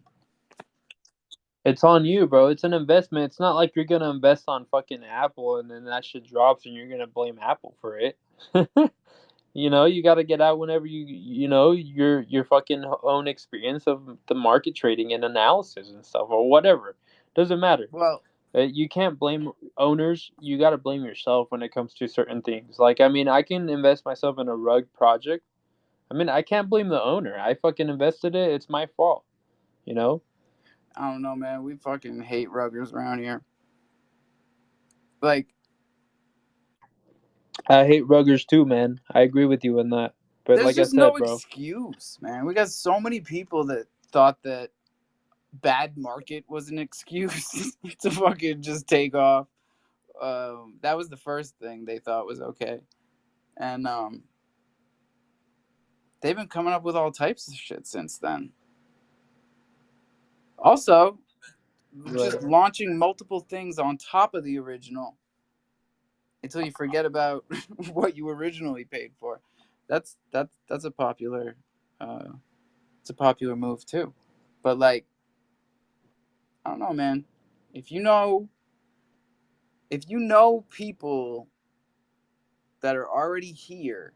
Speaker 2: It's on you, bro. It's an investment. It's not like you're gonna invest on fucking Apple and then that shit drops and you're gonna blame Apple for it. You got to get out whenever your fucking own experience of the market trading and analysis and stuff or whatever. Doesn't matter.
Speaker 1: Well,
Speaker 2: You can't blame owners. You got to blame yourself when it comes to certain things. Like, I mean, I can invest myself in a rug project. I mean, I can't blame the owner. I fucking invested it. It's my fault. You know.
Speaker 1: I don't know, man. We fucking hate ruggers around here. Like,
Speaker 2: I hate ruggers too, man. I agree with you on that. But
Speaker 1: there's
Speaker 2: like I
Speaker 1: just no
Speaker 2: said, bro.
Speaker 1: excuse, man. We got so many people that thought that bad market was an excuse to fucking just take off. That was the first thing they thought was okay, and they've been coming up with all types of shit since then. Also,
Speaker 2: Right.
Speaker 1: just launching multiple things on top of the original until you forget about what you originally paid for. That's a popular, uh, it's a popular move too. But like, I don't know, man. If you know, if you know people that are already here,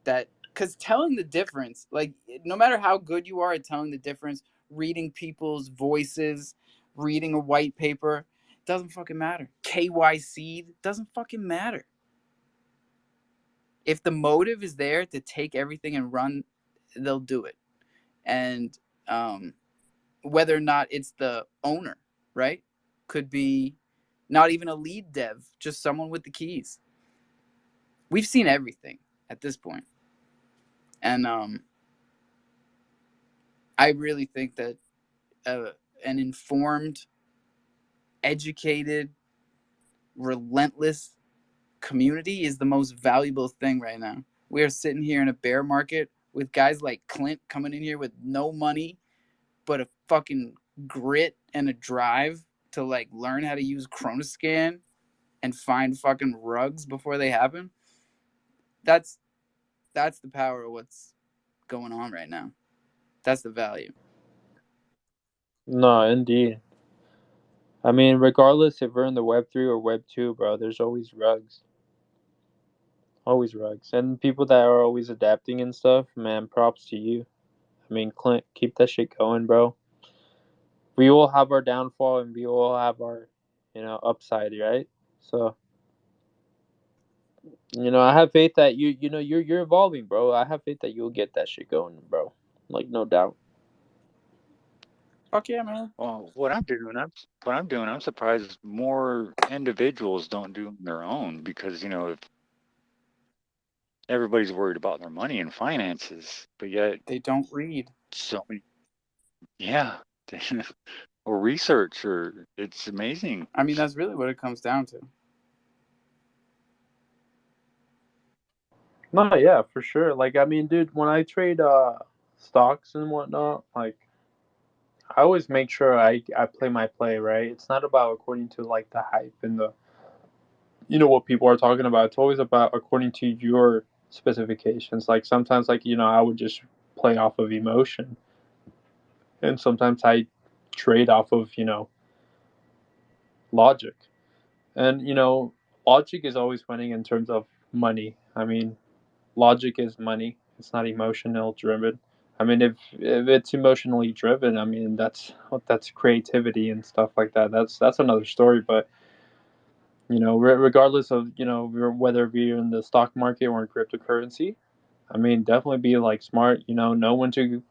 Speaker 1: that because telling the difference, like no matter how good you are at telling the difference, reading people's voices, reading a white paper, doesn't fucking matter. KYC doesn't fucking matter. If the motive is there to take everything and run, they'll do it. And um, whether or not it's the owner, right? Could be not even a lead dev, just someone with the keys. We've seen everything at this point. And I really think that an informed, educated, relentless community is the most valuable thing right now. We are sitting here in a bear market with guys like Clint coming in here with no money, but a fucking grit and a drive to like learn how to use Chronoscan and find fucking rugs before they happen. That's that's the power of what's going on right now. That's the value.
Speaker 2: No, indeed. I mean, regardless if we're in the Web 3 or Web 2, bro, there's always rugs. Always rugs. And people that are always adapting and stuff, man, props to you. I mean, Clint, keep that shit going, bro. We all have our downfall and we all have our, upside, right? So, I have faith that you're evolving, bro. I have faith that you'll get that shit going, bro. Like, no doubt.
Speaker 1: Fuck yeah, man.
Speaker 3: Well, I'm surprised more individuals don't do it on their own because if everybody's worried about their money and finances, but yet
Speaker 1: They don't read.
Speaker 3: so many, yeah, or research, or it's amazing.
Speaker 1: I mean, that's really what it comes down to.
Speaker 2: No, yeah, for sure. Like, I mean, dude, when I trade stocks and whatnot, like, I always make sure I play my play, right? It's not about according to like the hype and the what people are talking about. It's always about according to your specifications. Like sometimes like I would just play off of emotion, and sometimes I trade off of logic. And logic is always winning in terms of money. I mean, logic is money. It's not emotional driven. I mean, if it's emotionally driven, I mean that's creativity and stuff like that. That's another story. But regardless of whether we're in the stock market or in cryptocurrency, I mean, definitely be like smart. Know when to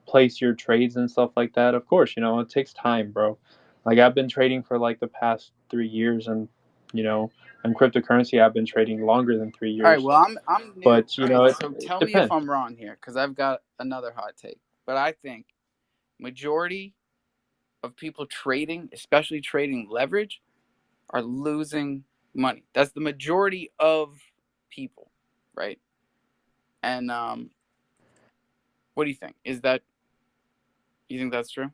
Speaker 2: place your trades and stuff like that. Of course, it takes time, bro. Like I've been trading for like the past 3 years, and you know, in cryptocurrency, I've been trading longer than three
Speaker 1: All right,
Speaker 2: years.
Speaker 1: well, I'm new.
Speaker 2: But
Speaker 1: All right, so
Speaker 2: it
Speaker 1: tell me if
Speaker 2: depends.
Speaker 1: I'm wrong here, because I've got another hot take. But I think majority of people trading, especially trading leverage, are losing money. That's the majority of people. right? And what do you think? You think that's true?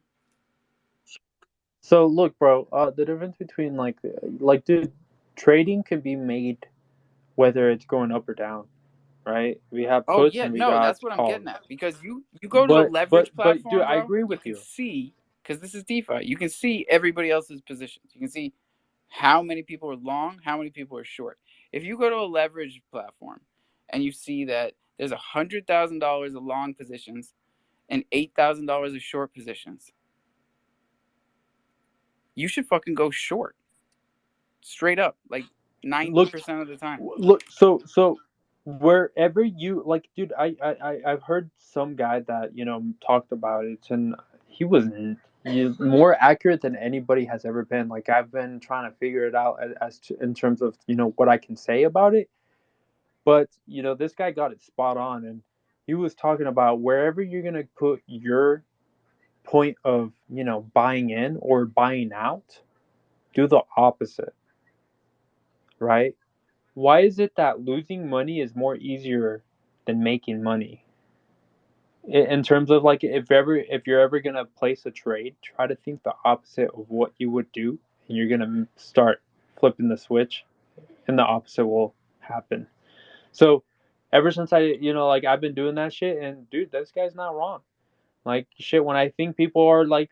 Speaker 2: So look, bro, the difference between dude, trading can be made whether it's going up or down, right? We have
Speaker 1: Oh
Speaker 2: puts
Speaker 1: yeah,
Speaker 2: and we
Speaker 1: no,
Speaker 2: got
Speaker 1: that's what I'm
Speaker 2: calls.
Speaker 1: getting at. Because you go to a leverage
Speaker 2: But dude,
Speaker 1: platform,
Speaker 2: I
Speaker 1: bro,
Speaker 2: agree
Speaker 1: you
Speaker 2: with
Speaker 1: can
Speaker 2: you.
Speaker 1: see, because this is DeFi, you can see everybody else's positions. You can see how many people are long, how many people are short. If you go to a leverage platform and you see that there's $100,000 of long positions and $8,000 of short positions, you should fucking go short, straight up, like ninety
Speaker 2: Look,
Speaker 1: percent of the time.
Speaker 2: so wherever you like, dude, I've heard some guy that talked about it, and he was more accurate than anybody has ever been. Like I've been trying to figure it out in terms of what I can say about it, but this guy got it spot on, and he was talking about wherever you're gonna put your point of buying in or buying out, do the opposite, right? Why is it that losing money is more easier than making money? In terms of like if you're ever gonna place a trade, try to think the opposite of what you would do, and you're gonna start flipping the switch, and the opposite will happen. So, ever since I've been doing that shit, and dude, this guy's not wrong. Like shit, when I think people are like,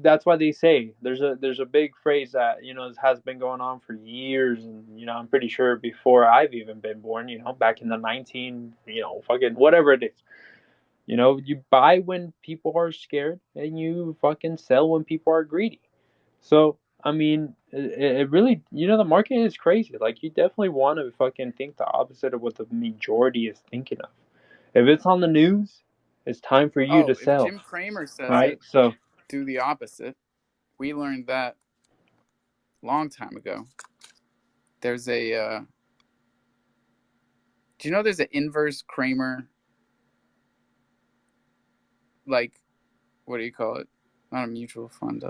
Speaker 2: that's why they say there's a big phrase that has been going on for years, and I'm pretty sure before I've even been born, back in the 19, fucking whatever it is, you buy when people are scared, and you fucking sell when people are greedy. So I mean, it really, the market is crazy. Like you definitely want to fucking think the opposite of what the majority is thinking of. If it's on the news, it's time for you to
Speaker 1: Oh, if
Speaker 2: sell,
Speaker 1: Jim Cramer says
Speaker 2: right?
Speaker 1: it,
Speaker 2: So,
Speaker 1: do the opposite. We learned that a long time ago. There's a do you know there's an inverse Kramer, like, what do you call it? Not a mutual fund,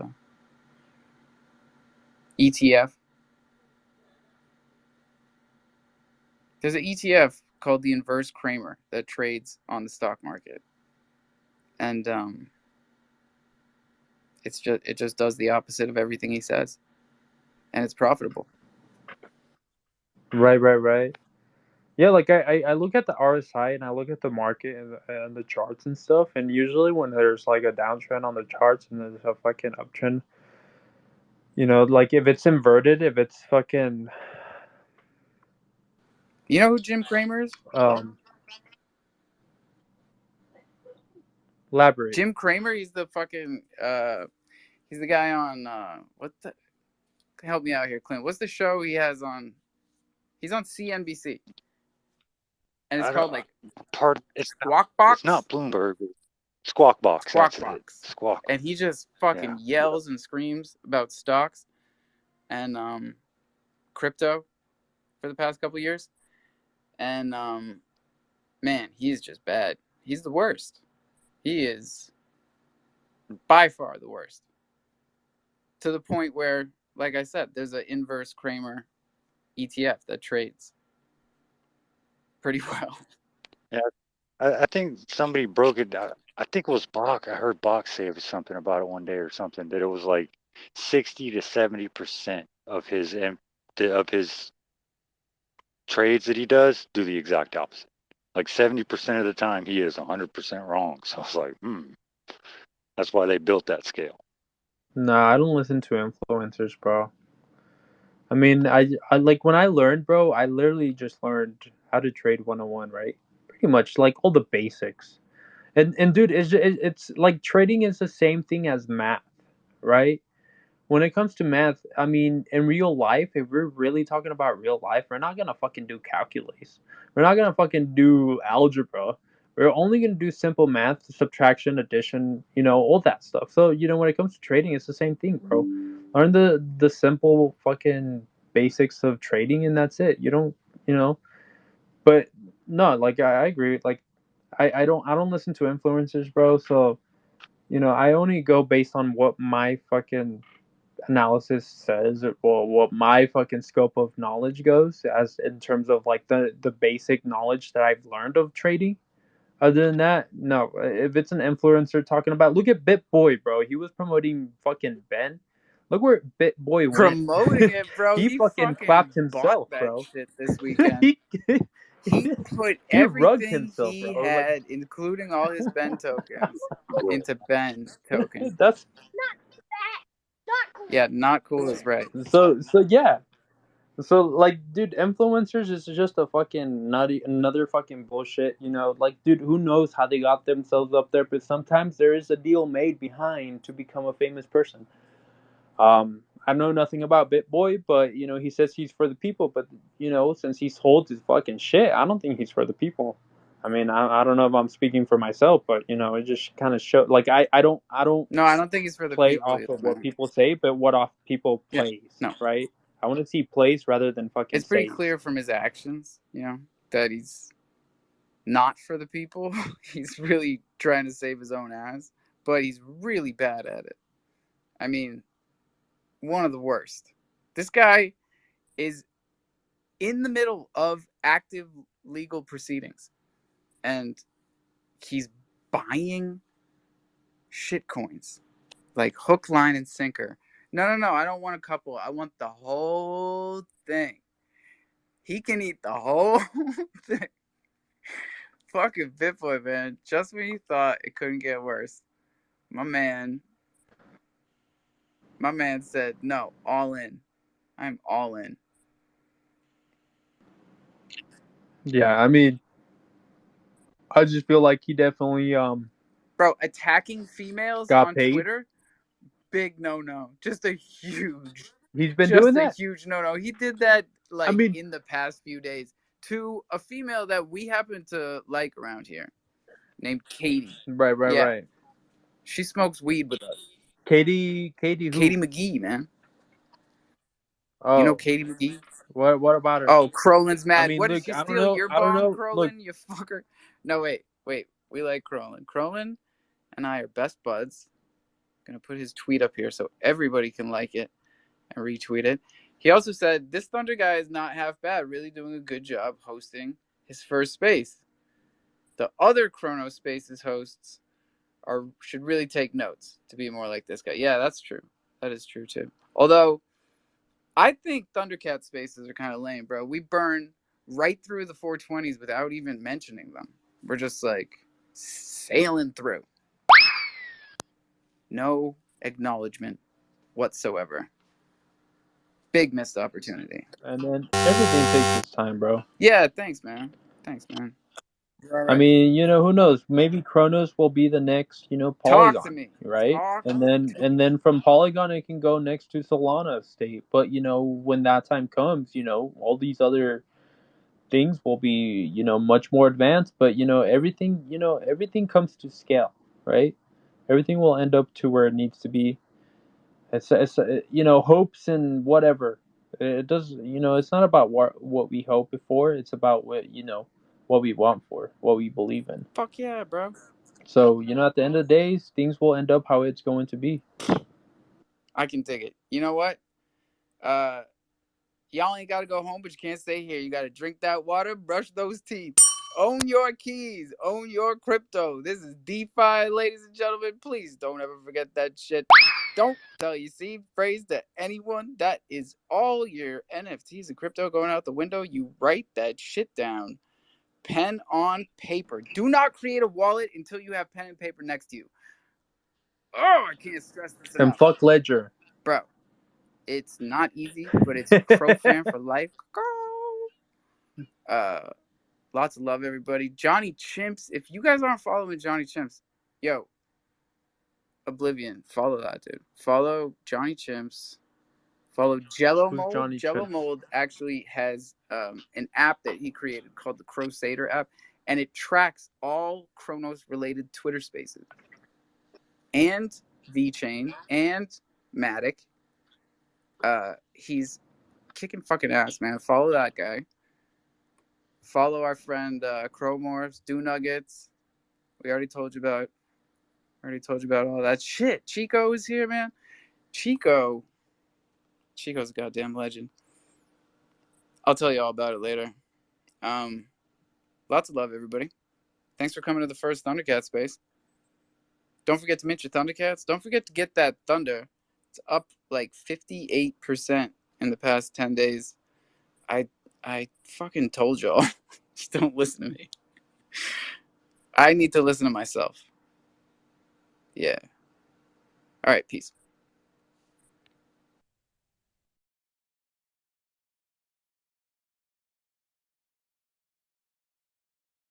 Speaker 1: ETF. There's an ETF called the inverse Kramer that trades on the stock market, and it just does the opposite of everything he says, and it's profitable.
Speaker 2: right. Yeah, like I look at the RSI, and I look at the market, and the charts and stuff, and usually when there's like a downtrend on the charts and there's a fucking uptrend, like if it's inverted, if it's fucking
Speaker 1: You know who Jim Cramer is?
Speaker 2: um elaborate.
Speaker 1: Jim Cramer. He's the fucking he's the guy on what the help me out here, Clint. What's the show he has on? He's on CNBC, and it's
Speaker 3: I don't
Speaker 1: called like
Speaker 3: part.
Speaker 1: Squawk
Speaker 3: It's not
Speaker 1: Box.
Speaker 3: Bloomberg. Squawk Box.
Speaker 1: Squawk
Speaker 3: That's it.
Speaker 1: Box,
Speaker 3: Squawk.
Speaker 1: and he just
Speaker 3: Yeah.
Speaker 1: fucking yells and screams about stocks and crypto for the past couple years, and man, he's just bad. He's the worst. He is by far the worst. To the point where, like I said, there's an inverse Kramer ETF that trades pretty well.
Speaker 3: Yeah. I think somebody broke it down. I think it was Bach. I heard Bach say something about it one day or something, that it was like 60 to 70% of his trades that he does do the exact opposite. Like 70% of the time he is 100% wrong. So I was like, that's why they built that scale.
Speaker 2: Nah, I don't listen to influencers, bro. I mean, I like when I learned, bro, I literally just learned how to trade 101, right? Pretty much like all the basics. And dude, it's like trading is the same thing as math, right? When it comes to math, I mean, in real life, if we're really talking about real life, we're not gonna fucking do calculus. We're not gonna fucking do algebra. We're only gonna do simple math, subtraction, addition, all that stuff. So, when it comes to trading, it's the same thing, bro. Learn the simple fucking basics of trading, and that's it. You don't, you know. But no, like I agree. Like I don't listen to influencers, bro. So I only go based on what my fucking analysis says, well, what my fucking scope of knowledge goes, as in terms of like the basic knowledge that I've learned of trading. Other than that, no. If it's an influencer talking about, look at BitBoy, bro. He was promoting fucking Ben. Look where BitBoy went.
Speaker 1: Promoting it, bro.
Speaker 2: He
Speaker 1: He
Speaker 2: fucking clapped
Speaker 1: fucking bought
Speaker 2: himself,
Speaker 1: that
Speaker 2: bro.
Speaker 1: shit this weekend.
Speaker 2: he,
Speaker 1: He put
Speaker 2: he rugged
Speaker 1: everything
Speaker 2: himself,
Speaker 1: he
Speaker 2: bro. Like
Speaker 1: had, including all his Ben tokens, into Ben token.
Speaker 2: that's
Speaker 1: Yeah, not cool is right.
Speaker 2: so yeah. So like, dude, influencers is just a fucking nutty, another fucking bullshit. You know, like, dude, who knows how they got themselves up there? But sometimes there is a deal made behind to become a famous person. I know nothing about BitBoy, but you know, he says he's for the people. But you know, since he holds his fucking shit, I don't think he's for the people. I mean, I don't know if I'm speaking for myself, but you know, it just kind of show like I don't
Speaker 1: No, I don't think he's for the
Speaker 2: play
Speaker 1: people
Speaker 2: off
Speaker 1: either,
Speaker 2: of what
Speaker 1: man.
Speaker 2: people say, but what off people
Speaker 1: Yeah,
Speaker 2: plays,
Speaker 1: no.
Speaker 2: right? I want to see plays rather than fucking
Speaker 1: It's pretty
Speaker 2: says.
Speaker 1: clear from his actions, you know, that he's not for the people. He's really trying to save his own ass, but he's really bad at it. I mean, one of the worst. This guy is in the middle of active legal proceedings, and he's buying shit coins like hook, line, and sinker. No, I don't want a couple. I want the whole thing. He can eat the whole thing. Fucking BitBoy, man. Just when you thought it couldn't get worse, my man said, no, all in. I'm all in.
Speaker 2: Yeah, I mean, I just feel like he definitely
Speaker 1: Bro, attacking females
Speaker 2: got
Speaker 1: on
Speaker 2: paid.
Speaker 1: Twitter, big no. Just a huge
Speaker 2: He's been doing that.
Speaker 1: no. He did that
Speaker 2: I mean,
Speaker 1: in the past few days to a female that we happen to like around here named Katie.
Speaker 2: right.
Speaker 1: Yeah. She smokes weed with us.
Speaker 2: Katie who?
Speaker 1: Katie McGee, man.
Speaker 2: Oh,
Speaker 1: You know Katie McGee?
Speaker 2: what about her?
Speaker 1: Oh, Crolin's
Speaker 2: I
Speaker 1: mad.
Speaker 2: mean,
Speaker 1: What, did
Speaker 2: look,
Speaker 1: she
Speaker 2: I don't
Speaker 1: steal
Speaker 2: know.
Speaker 1: your
Speaker 2: I don't
Speaker 1: bomb,
Speaker 2: know. Look,
Speaker 1: Crolin? You fucker. No, wait. We like Crolin. Crolin and I are best buds. I'm gonna put his tweet up here so everybody can like it and retweet it. He also said, this Thunder guy is not half bad, really doing a good job hosting his first space. The other Chrono Spaces hosts should really take notes to be more like this guy. Yeah, that's true. That is true too. Although I think ThunderKatz spaces are kind of lame, bro. We burn right through the 420s without even mentioning them. We're just like sailing through. No acknowledgement whatsoever. Big missed opportunity.
Speaker 2: and then everything takes its time, bro.
Speaker 1: Yeah, thanks, man. You're all
Speaker 2: I
Speaker 1: right.
Speaker 2: mean, you know, who knows? Maybe Kronos will be the next, you know,
Speaker 1: Talk to
Speaker 2: Polygon,
Speaker 1: me.
Speaker 2: right?
Speaker 1: Talk.
Speaker 2: And then from Polygon it can go next to Solana State. But you know, when that time comes, you know, all these other things will be, you know, much more advanced. But you know, everything comes to scale, right? Everything will end up to where it needs to be. It's you know, hopes and whatever. It does, you know, it's not about what we hope for. It's about what, you know, what we want for, what we believe in.
Speaker 1: Fuck yeah, bro.
Speaker 2: So, you know, at the end of the day, things will end up how it's going to be.
Speaker 1: I can dig it. You know what? Y'all ain't gotta go home, but you can't stay here. You gotta drink that water, brush those teeth. Own your keys, own your crypto. This is DeFi, ladies and gentlemen. Please don't ever forget that shit. Don't tell your seed phrase to anyone. That is all your NFTs and crypto going out the window. You write that shit down. Pen on paper. Do not create a wallet until you have pen and paper next to you. Oh, I can't stress this
Speaker 2: And
Speaker 1: enough.
Speaker 2: fuck Ledger.
Speaker 1: Bro, it's not easy, but it's crofam for life. Lots of love, everybody. Johnny Chimps. If you guys aren't following Johnny Chimps, yo, Oblivion, follow that dude. Follow Johnny Chimps. Follow Jello
Speaker 2: Who's
Speaker 1: Mold.
Speaker 2: Johnny
Speaker 1: Jello
Speaker 2: Chimps?
Speaker 1: Mold actually has an app that he created called the Crusader app, and it tracks all Chronos related Twitter spaces and VeChain and Matic. He's kicking fucking ass, man. Follow that guy. Follow our friend Crowmorphs, Do Nuggets. We already told you about all that shit. Chico is here, man. Chico Chico's a goddamn legend. I'll tell you all about it later. Lots of love, everybody. Thanks for coming to the first ThunderKatz space. Don't forget to mint your ThunderKatz. Don't forget to get that Thunder. It's up like 58% in the past 10 days. I fucking told y'all. Just don't listen to me. I need to listen to myself. Yeah. All right, peace.